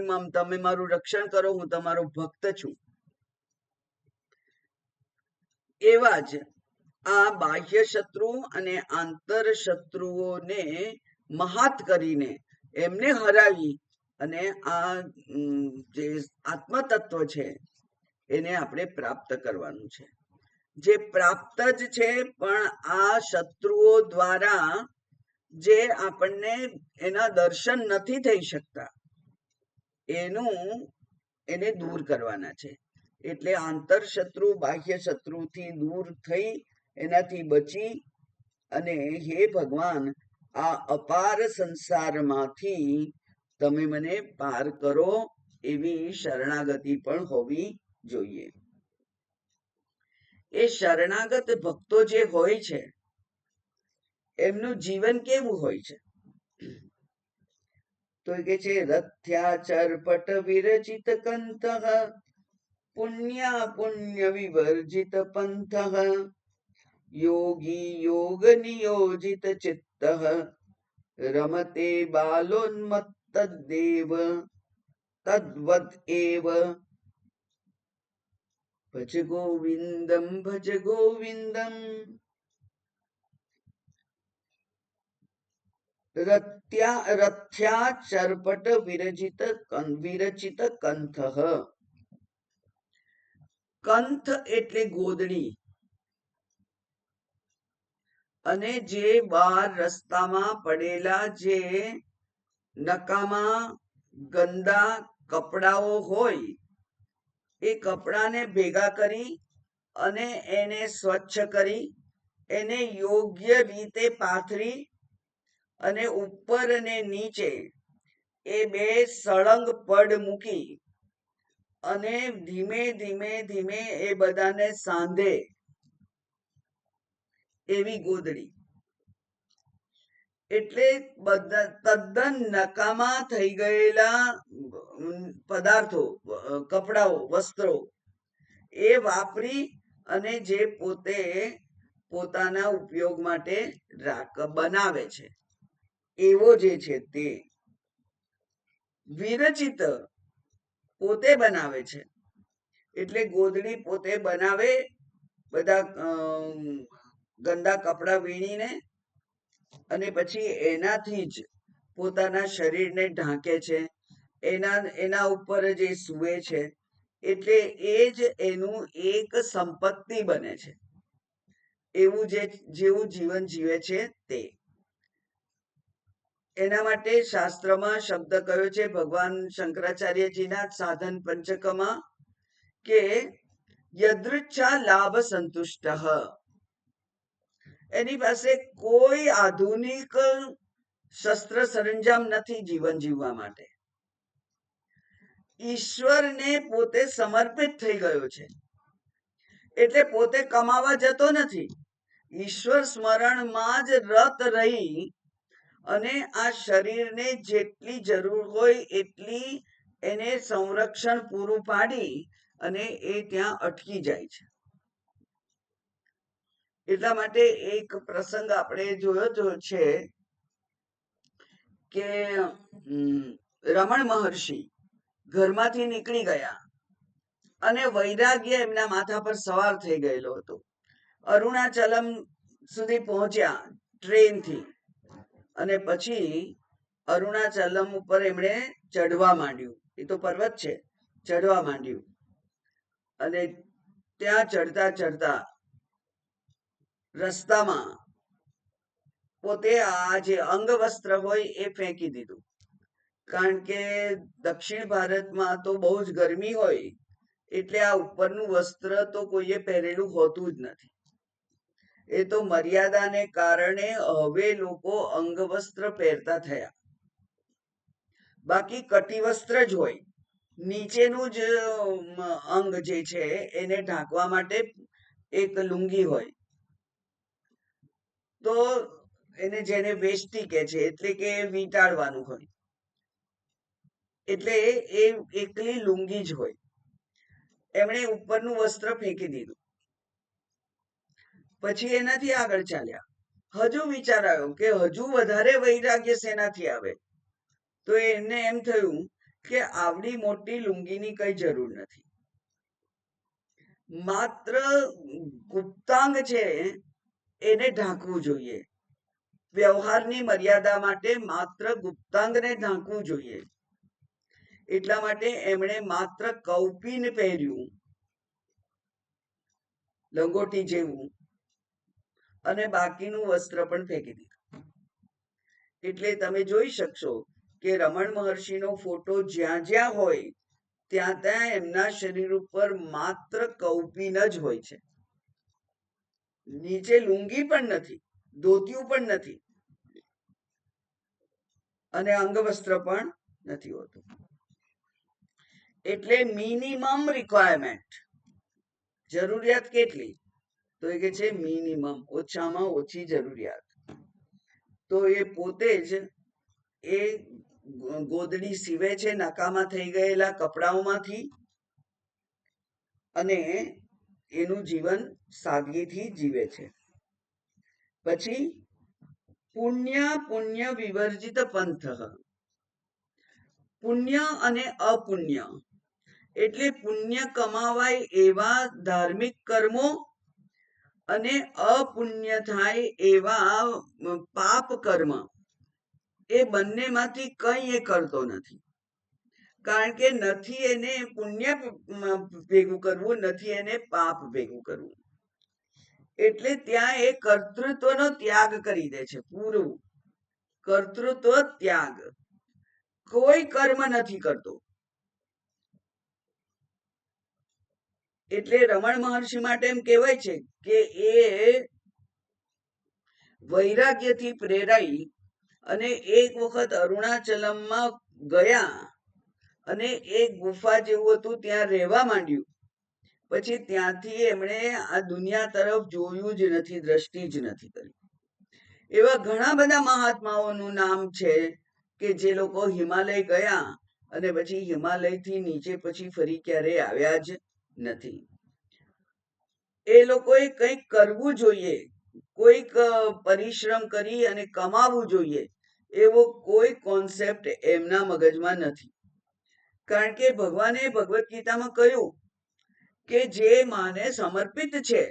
મામ તમે મારું રક્ષણ કરો, હું તમારો ભક્ત છું. એવા જ આ બાહ્ય શત્રુ અને આંતર શત્રુઓને મહાત કરીને એમને હરાવી અને આ જે આત્મતત્વ છે એને આપણે પ્રાપ્ત કરવાનું છે. જે પ્રાપ્ત જ છે, પણ આ શત્રુઓ દ્વારા જે આપણને એના દર્શન નથી થઈ શકતા, એને દૂર કરવાના છે. એટલે આંતર શત્રુ બાહ્ય શત્રુથી દૂર થઈ, એનાથી બચી અને હે ભગવાન આ અપાર સંસારમાંથી તમે મને પાર કરો, એવી શરણાગતિ પણ હોવી જોઈએ. એ શરણાગત ભક્તો જે હોય છે એમનું જીવન કેવું હોય છે? તો કે છે રથ્યાચરપટ વિરચિત કંત પુણ્ય વિવર્જિત પંથ યોગી યોગ નિયોજિત ચિત્ત રમતે બાલોન્મત્ત દેવ તદ્વદ એવ ભજ ગોવિંદમ ભજ ગોવિંદમ. રથ્યા ચરપટ વિરચિત કંથ. કંથ એટલે ગોદડી. અને જે બહાર રસ્તામાં પડેલા જે નકામા ગંદા કપડાઓ હોય એ કપડાને ભેગા કરી અને એને સ્વચ્છ કરી એને યોગ્ય રીતે પાથરી અને ઉપર અને નીચે એ બે સળંગ પડ મૂકી અને ધીમે ધીમે ધીમે એ બધાને સાંધે એવી ગોદડી. એટલે બધા તદ્દન નકામા થઈ ગયેલા પદાર્થો, કપડાઓ, વસ્ત્રો એ વાપરી અને જે પોતે પોતાના ઉપયોગ માટે બનાવે છે એવો જે છે તે. વિરચિત પોતે બનાવે છે એટલે ગોદડી પોતે બનાવે બધા ગંદા કપડા વીણીને અને પછી એનાથી જ પોતાના શરીરને ઢાંકે છે, એના ઉપર જે સૂવે છે. એટલે એ જ એનું એક સંપત્તિ બને છે. એવું જેવું જીવન જીવે છે તે. એના માટે શાસ્ત્રમાં શબ્દ કયો છે ભગવાન શંકરાચાર્યજીના સાધન પંચકમાં કે યદૃચ્છા લાભ સંતુષ્ટ. એની પાસે કોઈ આધુનિક શસ્ત્ર સરંજામ નથી જીવન જીવવા માટે. ઈશ્વરને પોતે સમર્પિત થઈ ગયો છે એટલે પોતે કમાવા જતો નથી. ઈશ્વર સ્મરણમાં જ રત રહી અને આ શરીરને જેટલી જરૂર હોય એટલી એને સંરક્ષણ પૂરું પાડી અને એ ત્યાં અટકી જાય છે. એટલા માટે એક પ્રસંગ આપણે જોયો છે કે રમણ મહર્ષિ ઘરમાંથી નીકળી ગયા અને વૈરાગ્ય એમના માથા પર સવાર થઈ ગયેલો હતો. અરુણાચલમ સુધી પહોંચ્યા ટ્રેનથી અને પછી અરુણાચલમ ઉપર એમણે ચઢવા માંડ્યું. એ તો પર્વત છે. ચઢવા માંડ્યું અને ત્યાં ચડતા ચડતા રસ્તામાં પોતે આ જે અંગવસ્ત્ર હોય એ ફેંકી દીધું. કારણ કે દક્ષિણ ભારતમાં તો બહુ જ ગરમી હોય એટલે આ ઉપરનું વસ્ત્ર તો કોઈએ પહેરેલું હોતું જ નથી. એ તો મર્યાદાને કારણે હવે લોકો અંગવસ્ત્ર પહેરતા થયા. બાકી કટિવસ્ત્ર જ હોય. નીચેનું જ અંગ જે છે એને ઢાંકવા માટે એક લુંગી હોય. તો એને જેને વેષ્ટી કે છે એટલે કે વીંટાળવાનું હોય. એટલે એ એકલી લુંગી જ હોય. એમણે ઉપરનું વસ્ત્ર ફેંકી દીધું. પછી એનાથી આગળ ચાલ્યા. હજુ વિચાર આવ્યો કે હજુ વધારે વૈરાગ્ય શેનાથી આવે. તો એને એમ થયું કે આવડી મોટી લુંગીની કઈ જરૂર નથી. માત્ર ગુપ્તાંગ છે એને ઢાંકવું જોઈએ. વ્યવહારની મર્યાદા માટે માત્ર ગુપ્તાંગને ઢાંકવું જોઈએ. એટલા માટે એમણે માત્ર કૌપીન પહેર્યું, લંગોટી જેવું, અને બાકીનું વસ્ત્ર પણ ફેંકી દીધું. એટલે તમે જોઈ શકશો કે રમણ મહર્ષિનો ફોટો જ્યાં જ્યાં હોય ત્યાં ત્યાં એમના શરીર ઉપર માત્ર કૌપીન જ હોય છે. નીચે લુંગી પણ નથી, ધોતિયું પણ નથી અને અંગવસ્ત્ર પણ નથી હોતું. એટલે મિનિમમ રિક્વાયરમેન્ટ. જરૂરિયાત કેટલી? તો એ કે છે મિનિમમ, ઓછામાં ઓછી જરૂરિયાત. તો એ પોતે જ એ ગોદડી સીવે છે નકામા થઈ ગયેલા કપડાઓમાંથી અને એનું જીવન સાદગીથી જીવે છે. પછી પુણ્ય વિવર્જિત પંથ. પુણ્ય અને અપુણ્ય એટલે પુણ્ય કમાવાય એવા ધાર્મિક કર્મો અને અપુણ્ય થાય એવા પાપ કર્મ એ બંનેમાંથી કંઈ એ કરતો નથી, કારણ કે નથી એને પુણ્ય ભેગું કરવું, નથી એને પાપ ભેગું કરવું. એટલે ત્યાં એ કર્તૃત્વનો ત્યાગ કરી દે છે, પૂરું કર્તૃત્વ ત્યાગ. કોઈ કર્મ નથી કરતો. એટલે રમણ મહર્ષિ માટે એમ કહેવાય છે કે એ વૈરાગ્યથી પ્રેરાઈ અને એક વખત અરુણાચલમમાં ગયા અને એક ગુફા જેવું હતું, ત્યાં રહેવા માંડ્યું. પછી ત્યાંથી એમણે આ દુનિયા તરફ જોયું જ નથી, દ્રષ્ટિ જ નથી કરી. એવા ઘણા બધા મહાત્માઓનું નામ છે કે જે લોકો હિમાલય ગયા અને પછી હિમાલયથી નીચે પછી ફરી ક્યારેય આવ્યા જ નથી. એ લોકોએ કંઈક કરવું જોઈએ, કોઈક પરિશ્રમ કરી અને કમાવું જોઈએ, એવો કોઈ કોન્સેપ્ટ એમના મગજમાં નથી. કારણ કે ભગવાને ભગવદ્ ગીતામાં કહ્યું કે જે માને સમર્પિત છે,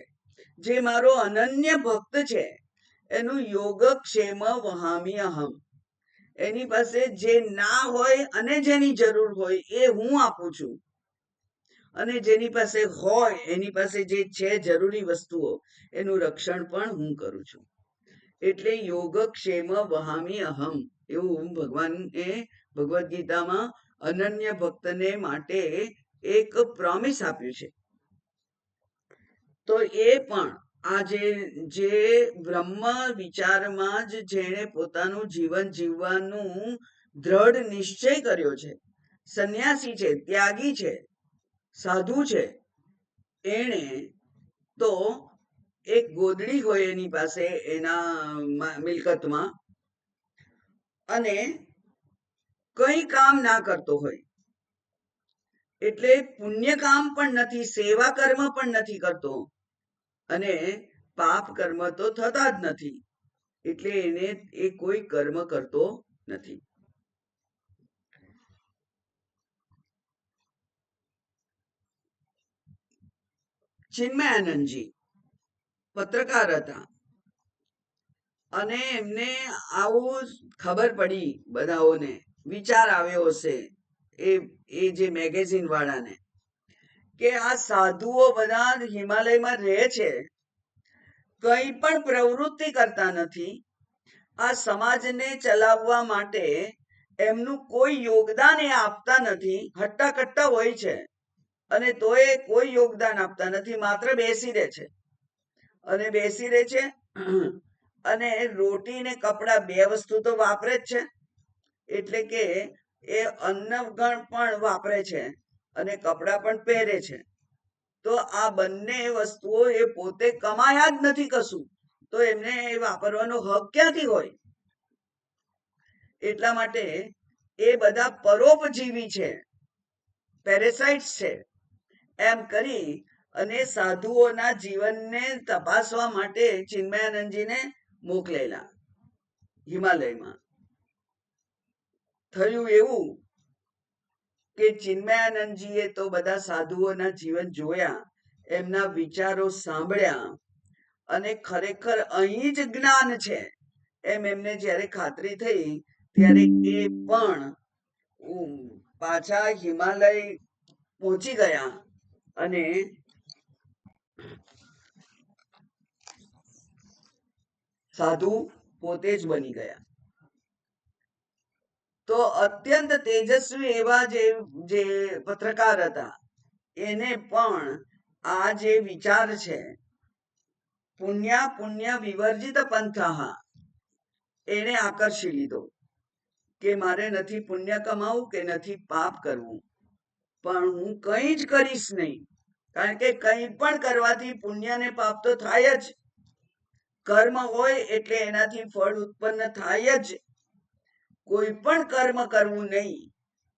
જે મારો અનન્ય ભક્ત છે, એનું યોગક્ષેમ વહામી અહમ. એની પાસે જે ના હોય અને જેની જરૂર હોય એ હું આપું છું, અને જેની પાસે હોય, એની પાસે જે છે જરૂરી વસ્તુઓ, એનું રક્ષણ પણ હું કરું છું. એટલે યોગક્ષેમ વહામી અહમ, એવું ભગવાને ભગવદ્ ગીતામાં અનન્ય ભક્તને માટે એક પ્રોમિસ આપ્યું છે. તો એ પણ આજે જે બ્રહ્મ વિચારમાં જ જેણે પોતાનું જીવન જીવવાનું દ્રઢ નિશ્ચય કર્યો છે, સંન્યાસી છે, ત્યાગી છે, સાધુ છે, એણે તો એક ગોદડી હોય એની પાસે એના મિલકતમાં, અને કઈ કામ ના કરતો હોય, એટલે પુણ્ય કામ પણ નથી, સેવા કર્મ પણ નથી કરતો, અને પાપ કર્મ તો થતા જ નથી. એટલે એને એ કોઈ કર્મ કરતો નથી. ચિન્મયાનંદજી પત્રકાર હતા અને એમને આવું ખબર પડી, બધાઓને વિચાર આવ્યો હશે એ જે મેગેઝિન વાળાને, કે આ સાધુઓ બધા હિમાલયમાં રહે છે, કંઈ પણ પ્રવૃત્તિ કરતા નથી, આ સમાજને ચલાવવા માટે એમનું કોઈ યોગદાન એ આપતા નથી, હટ્ટા કટ્ટા હોય છે અને તોય કોઈ યોગદાન આપતા નથી, માત્ર બેસી રહે છે અને બેસી રહે છે અને રોટી ને કપડા બે વસ્તુ તો વાપરે જ છે. એટલે કે એ અન્નગણ પણ વાપરે છે અને કપડા પણ પહેરે છે. તો આ બંને વસ્તુઓ એ પોતે કમાયા જ નથી કશું, તો એમને એ વાપરવાનો હક ક્યાંથી હોય? એટલા માટે એ બધા પરોપજીવી છે, પેરેસાઇટ્સ છે, એમ કરી અને સાધુઓના જીવનને તપાસવા માટે ચિન્મયાનંદજીને મોકલેલા હિમાલયમાં. થયું એવું કે ચિન્મયાનંદજીએ તો બધા સાધુઓના જીવન જોયા, એમના વિચારો સાંભળ્યા, અને ખરેખર અહીં જ જ્ઞાન છે એમ એમને જ્યારે ખાતરી થઈ, ત્યારે એ પણ પાછા હિમાલય પહોંચી ગયા અને સાધુ પોતે જ બની ગયા. તો અત્યંત તેજસ્વી એવા જે પત્રકાર હતા, એને પણ આ જે વિચાર છે પુણ્ય વિવર્જિત પંથઃ, એને આકર્ષી લીધો કે મારે નથી પુણ્ય કમાવું કે નથી પાપ કરવું, પણ હું કંઈ જ કરીશ નહીં, કારણ કે કંઈ પણ કરવાથી પુણ્ય ને પાપ તો થાય જ. કર્મ હોય એટલે એનાથી ફળ ઉત્પન્ન થાય જ. કોઈ પણ કર્મ કરવું નહીં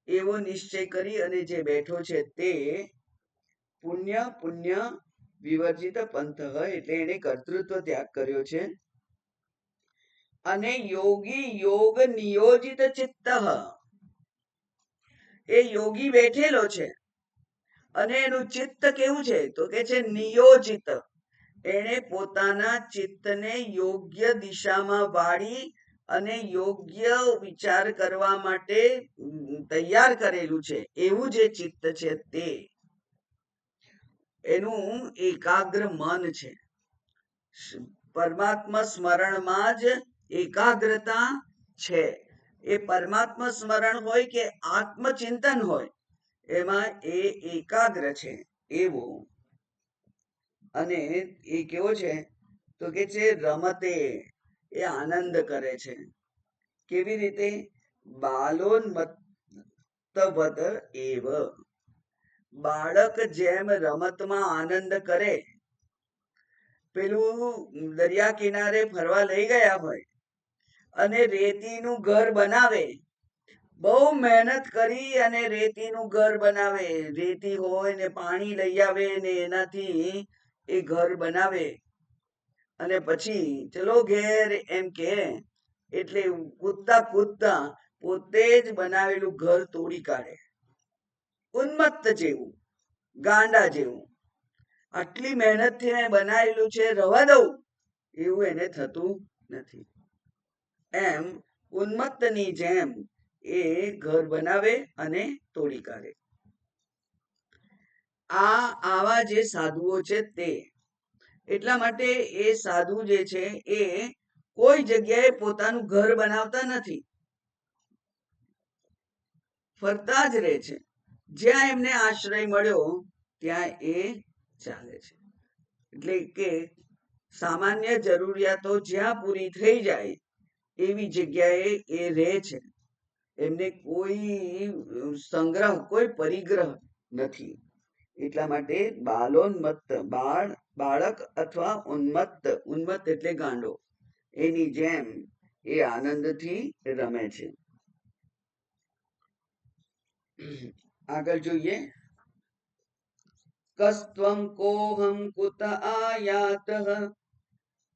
એવો નિશ્ચય કરી અને જે બેઠો છે તે પુણ્ય વિવર્જિત પંથ, એટલે એને કર્તૃત્વ ત્યાગ કર્યો છે. અને યોગી યોગ નિયોજિત ચિત્ત, એ યોગી બેઠેલો છે અને એનું ચિત્ત કેવું છે તો કે છે નિયોજિત. એને પોતાના ચિત્તને યોગ્ય દિશામાં વાળી અને યોગ્ય વિચાર કરવા માટે તૈયાર કરેલું છે એવું જે ચિત્ત છે તે એનું એકાગ્ર મન છે. પરમાત્મા સ્મરણમાં જ એકાગ્રતા છે. એ પરમાત્મા સ્મરણ હોય કે આત્મચિંતન હોય, એમાં એ એકાગ્ર છે એવું. અને એ કેવો છે તો કે છે રમતે, એ આનંદ કરે છે. કેવી રીતે? બાલોન્મત્તવદ એવ, બાળક જેમ રમતમાં આનંદ કરે, પેલું દરિયા કિનારે ફરવા લઈ ગયા હોય અને રેતીનું ઘર બનાવે, બહુ મહેનત કરી અને રેતીનું ઘર બનાવે, રેતી હોય ને પાણી લઈ આવે ને એનાથી એ ઘર બનાવે અને પછી ચલો ઘેર એમ કે એટલે કૂદતા કૂદતા પોતે જ બનાવેલું ઘર તોડી કાઢે. ઉન્મત્ત જેવું, ગાંડા જેવું. આટલી મહેનતથી મેં બનાવેલું છે, રવા દઉં એવું એને થતું નથી. એમ ઉન્મત્તની જેમ એ ઘર બનાવે અને તોડી કાઢે. આવા જે સાધુઓ છે તે, એટલા માટે એ સાધુ જે છે એ કોઈ જગ્યાએ પોતાનું ઘર બનાવતા નથી, ફરતા જ રહે છે. જ્યાં એમને આશ્રય મળ્યો ત્યાં એ ચાલે છે. એટલે કે સામાન્ય જરૂરિયાતો જ્યાં પૂરી થઈ જાય એવી જગ્યાએ એ રહે છે. એમને કોઈ સંગ્રહ, કોઈ પરિગ્રહ નથી. એટલા માટે બાલોન્મત્ત, બાળક અથવા ઉન્મત્ત, ઉન્મત્ત એટલે ગાંડો, એની જેમ એ આનંદથી રમે છે. આગળ જોઈએ. કસ્ત્વં કોહમ કુત આયાતઃ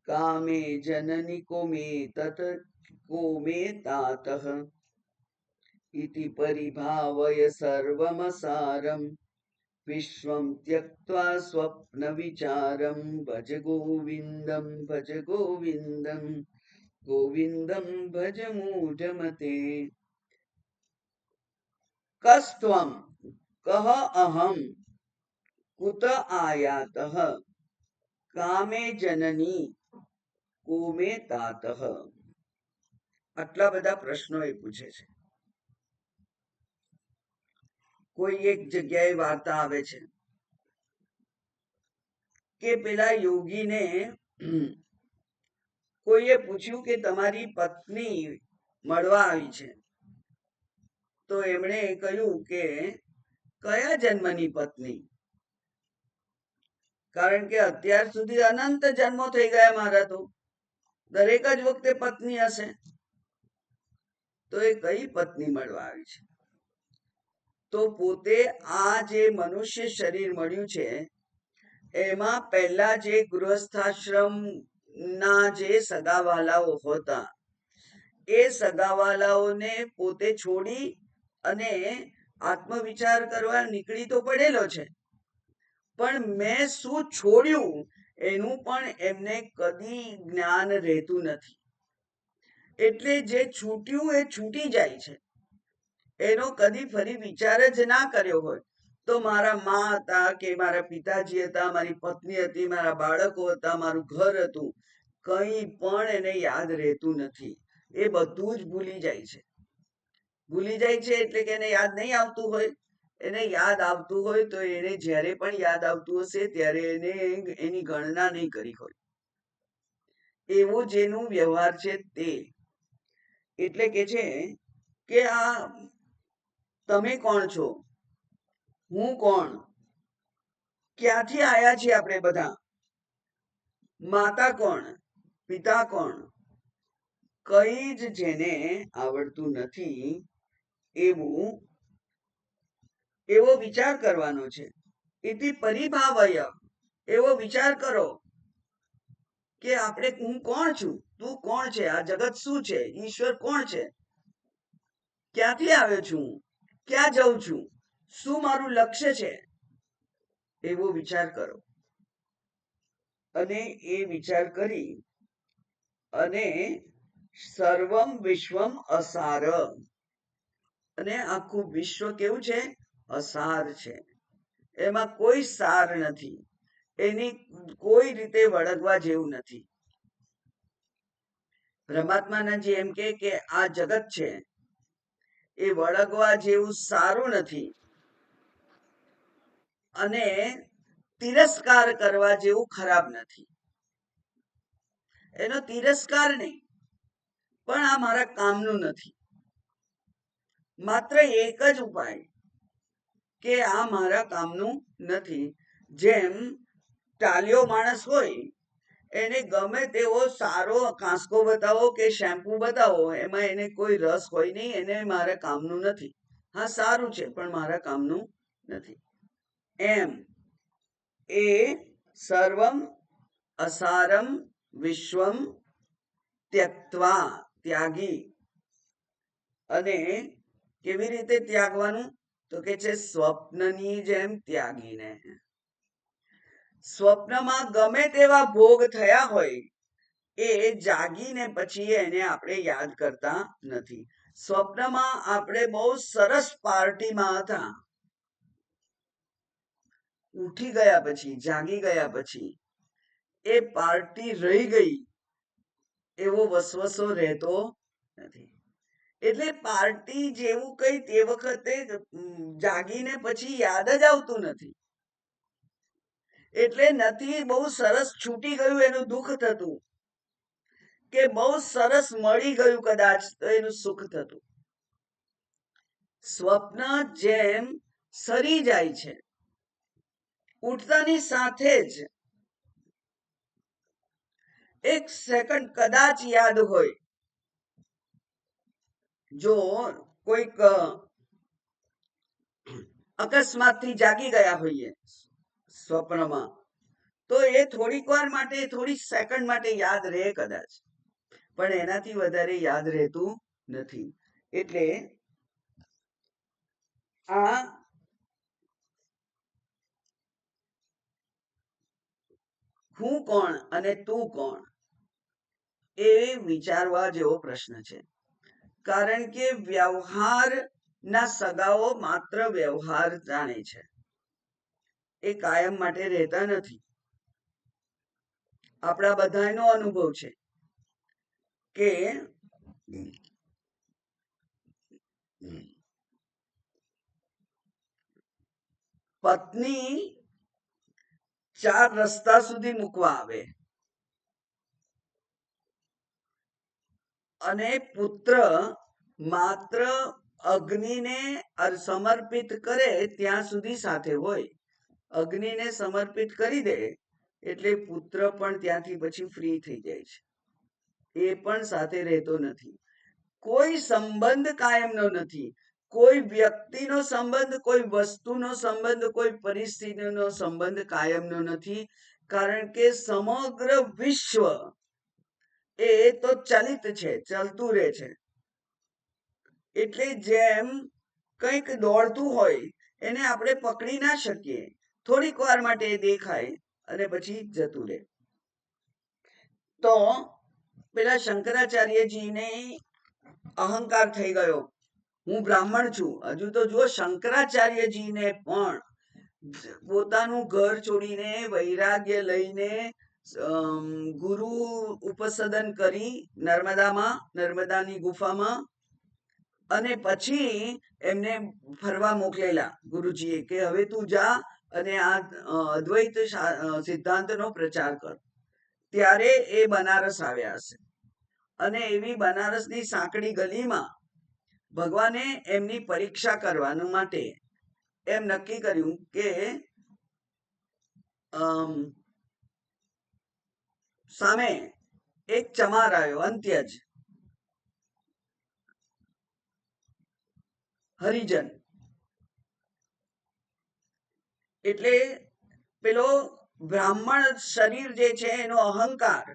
કામે જનની કોમે તત કોમે તાતઃ ઇતિ પરિભાવય સર્વમસારમ વિશ્વમ ત્યક્ત્વા સ્વપ્ન વિચારમ ભજ ગોવિંદમ ભજ ગોવિંદમ ગોવિંદમ ભજ મૂઢમતે. કસ્ત્વમ કહ અહમ કુત આયાતઃ કામે જનની કોમે તાતઃ. આટલા બધા પ્રશ્નો એ પૂછે છે. કોઈ એક જગ્યાએ વાર્તા આવે છે કે પેલા યોગીને કોઈએ પૂછ્યું કે તમારી પત્ની મળવા આવી છે. તો એમણે કહ્યું કે કયા જન્મની પત્ની? કારણ કે અત્યાર સુધી અનંત જન્મો થઈ ગયા મારા, તો દરેક જ વખતે પત્ની હશે. તો એ કઈ પત્ની મળવા આવી છે? તો પોતે આ જે મનુષ્ય શરીર મળ્યું છે એમાં પહેલા જે ગૃહસ્થાશ્રમ ના જે સગાવાલાઓ હતા, એ સગાવાલાઓને પોતે છોડી અને આત્મવિચાર કરવા નીકળી તો પડેલો છે, પણ મેં શું છોડ્યું એનું પણ એમને કદી જ્ઞાન રહેતું નથી. એટલે જે છૂટ્યું એ છૂટી જાય છે, એનો કદી ફરી વિચાર જ ના કર્યો હોય. તો મારા મા હતા કે મારા પિતાજી હતા, મારી પત્ની હતી, મારા બાળકો હતા, મારું ઘર હતું, કંઈ પણ એને યાદ રહેતું નથી. એ બધું જ ભૂલી જાય છે. ભૂલી જાય છે એટલે કે એને યાદ નહીં આવતું હોય. એને યાદ આવતું હોય તો એને જ્યારે પણ યાદ આવતું હશે ત્યારે એને એની ગણના નહીં કરી હોય. એવો જેનું વ્યવહાર છે તે. એટલે કે છે કે આ તમે કોણ છો, હું કોણ, ક્યાંથી આયા છીએ આપણે બધા, માતા કોણ, પિતા કોણ, કઈ જ જેને આવડતું નથી એવો વિચાર કરવાનો છે. ઇતિ પરિભાવય, એવો વિચાર કરો કે આપણે, હું કોણ છું, તું કોણ છે, આ જગત શું છે, ઈશ્વર કોણ છે, ક્યાંથી આવ્યો છું, ક્યાં જઉં છું, શું મારું લક્ષ્ય છે, એવો વિચાર કરો. અને એ વિચાર કરી અને સર્વમ વિશ્વમ અસાર, અને આખું વિશ્વ કેવું છે? અસાર છે. એમાં કોઈ સાર નથી, એની કોઈ રીતે વળગવા જેવું નથી. પરમાત્માનંદજી એમ કે આ જગત છે એ વળગવા જેવું સારું નથી અને તિરસ્કાર કરવા જેવું ખરાબ નથી. એનો તિરસ્કાર નહીં, પણ આ મારા કામનું નથી. માત્ર એક જ ઉપાય કે આ મારા કામનું નથી. જેમ ટાલિયો માણસ હોય, એને ગમે તેવો સારો કાંસકો બતાવો કે શેમ્પુ બતાવો, એમાં એને કોઈ રસ હોય નહીં, એને મારા કામનું નથી. હા, સારું છે પણ મારા કામનું નથી. એમ એ સર્વમ અસારમ વિશ્વમ ત્યક્ત્વા, ત્યાગી. અને કેવી રીતે ત્યાગવાનું? તો કે છે સ્વપ્નની જેમ ત્યાગીને. સ્વપ્નમાં ગમે તેવા ભોગ થયા હોય, એ જાગીને પછી એને આપણે યાદ કરતા નથી. સ્વપ્નમાં આપણે બહુ સરસ પાર્ટીમાં હતા, ઉઠી ગયા પછી, જાગી ગયા પછી એ પાર્ટી રહી ગઈ એવો વસવસો રહેતો નથી. એટલે પાર્ટી જેવું કઈ તે વખતે જાગીને પછી યાદ જ આવતું નથી. એટલે નથી બહુ સરસ છૂટી ગયું એનું દુઃખ થતું, કે બહુ સરસ મળી ગયું કદાચ તો એનું સુખ થતું. સ્વપ્ન જેમ સરી જાય છે, ઉઠતાની સાથે જ એક સેકન્ડ કદાચ યાદ હોય, જો કોઈક અકસ્માતથી જાગી ગયા હોઈએ સ્વપ્નમાં, તો એ થોડીક વાર માટે, થોડી સેકન્ડ માટે યાદ રહે કદાચ, પણ એનાથી વધારે યાદ રહેતું નથી. એટલે આ હું કોણ અને તું કોણ એ વિચારવા જેવો પ્રશ્ન છે. કારણ કે વ્યવહારના સગાઓ માત્ર વ્યવહાર જાણે છે, એ કાયમ માટે રહેતા નથી. આપણા બધાનો અનુભવ છે કે પત્ની 4 રસ્તા સુધી મૂકવા આવે અને પુત્ર માત્ર અગ્નિને સમર્પિત કરે ત્યાં સુધી સાથે હોય. અગ્નિને સમર્પિત કરી દે એટલે પુત્ર પણ ત્યાંથી પછી ફ્રી થઈ જાય છે, એ પણ સાથે રહેતો નથી. કોઈ સંબંધ કાયમનો નથી. કોઈ વ્યક્તિનો સંબંધ, કોઈ વસ્તુનો સંબંધ, કોઈ પરિસ્થિતિનો સંબંધ કાયમનો નથી. કારણ કે સમગ્ર વિશ્વ એ તો ચલિત છે, ચાલતું રહે છે. એટલે જેમ કંઈક દોડતું હોય, એને આપણે પકડી ના શકીએ. થોડીક વાર માટે દેખાય અને પછી જતું રહે. તો પેલા શંકરાચાર્યજીને અહંકાર થઈ ગયો, હું બ્રાહ્મણ છું. હજુ તો જો શંકરાચાર્યજીને પણ પોતાનું ઘર છોડીને વૈરાગ્ય લઈને ગુરુ ઉપસદન કરી નર્મદામાં, નર્મદાની ગુફામાં, અને પછી એમને ફરવા મોકલેલા ગુરુજીએ કે હવે તું જા અને આ અદ્વૈત સિદ્ધાંતનો પ્રચાર કર. ત્યારે એ બનારસ આવ્યા હશે, અને એવી બનારસની સાંકડી ગલીમાં ભગવાને એમની પરીક્ષા કરવાનું માટે એમ નક્કી કર્યું કે સામે એક ચમાર આવ્યો, અંત્યજ હરિજન. એટલે પેલો બ્રાહ્મણ શરીર જે છે એનો અહંકાર,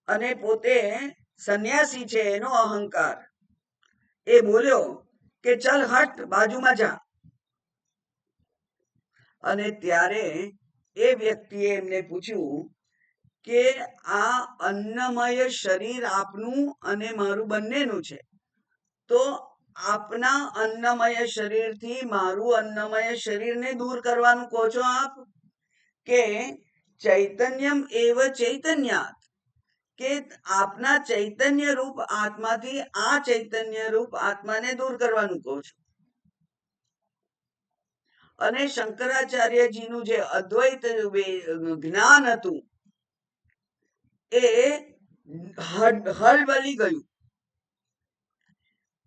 અને પોતે સંન્યાસી છે એનો અહંકાર, એ બોલ્યો કે ચલ હટ, બાજુમાં જા. અને ત્યારે એ વ્યક્તિએ એમને પૂછ્યું કે આ અન્નમય શરીર આપનું અને મારું બંનેનું છે. તો આપના અન્નમય શરીરથી મારું અન્નમય શરીરને દૂર કરવાનું કહો છો આપ, કે ચૈતન્યમ એવ ચૈતન્યાત, કે આપના ચૈતન્ય રૂપ આત્માથી આ ચૈતન્ય રૂપ આત્માને દૂર કરવાનું કહો છો. અને શંકરાચાર્યજીનું જે અદ્વૈત જ્ઞાન હતું એ હલબલી ગયું,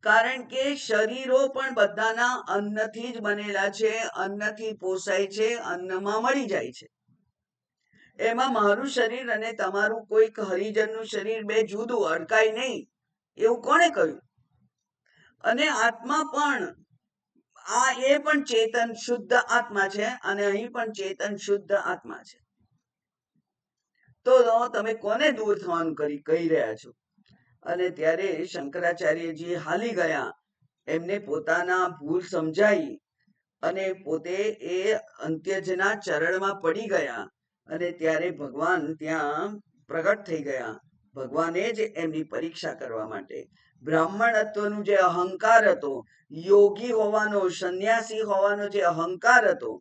કારણ કે શરીરો પણ બધાના અન્નથી જ બનેલા છે, અન્નથી પોસાય છે, અન્નમાં મળી જાય છે. એમાં મારું શરીર અને તમારું કોઈક હરિજનનું શરીર બે જુદું, અડકાય નહીં, એવું કોણે કહ્યું? અને આત્મા પણ એ પણ ચેતન શુદ્ધ આત્મા છે અને અહીં પણ ચેતન શુદ્ધ આત્મા છે. તો તમે કોને દૂર થવાનું કહી રહ્યા છો? અને ત્યારે શંકરાચાર્યજી હાલી ગયા, એમને પોતાના ભૂલ સમજાઈ અને પોતે એ અંત્યજના ચરણમાં પડી ગયા. અને ત્યારે ભગવાન ત્યાં પ્રગટ થઈ ગયા. ભગવાને જ એમની પરીક્ષા કરવા માટે બ્રાહ્મણત્વનું જે અહંકાર હતો, યોગી હોવાનો, સંન્યાસી હોવાનો જે અહંકાર હતો,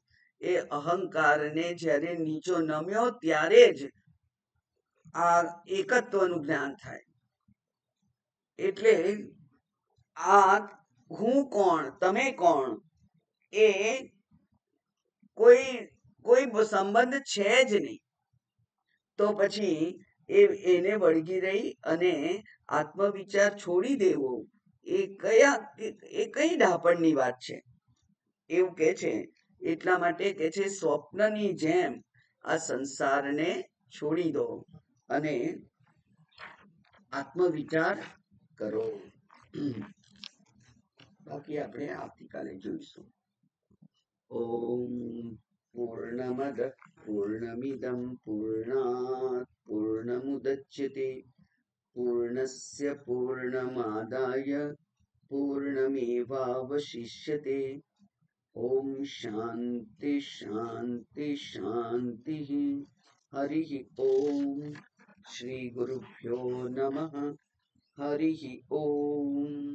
એ અહંકારને જ્યારે નીચો નમ્યો ત્યારે જ આ એકત્વનું જ્ઞાન થાય. એટલે આ હું કોણ, તમે કોણ, એ કોઈ સંબંધ છે જ નહીં. તો પછી એને વળગી રહી અને આત્મવિચાર છોડી દેવો એ કઈ ડાપણની વાત છે? એવું કે છે. એટલા માટે કે છે, સ્વપ્નની જેમ આ સંસારને છોડી દો અને આત્મવિચાર કરો. બાકી આપણે આવતીકાલે જોઈશું. ઓમ પૂર્ણમદ પૂર્ણમિદમ પૂર્ણાત પૂર્ણમુદચ્યતે પૂર્ણસ્ય પૂર્ણમાદાય પૂર્ણમેવાવશિષ્યતે. ઓમ શાંતિ શાંતિ શાંતિ. હરિ ઓમ. શ્રી ગુરુભ્યો નમઃ. હરિ ઓમ.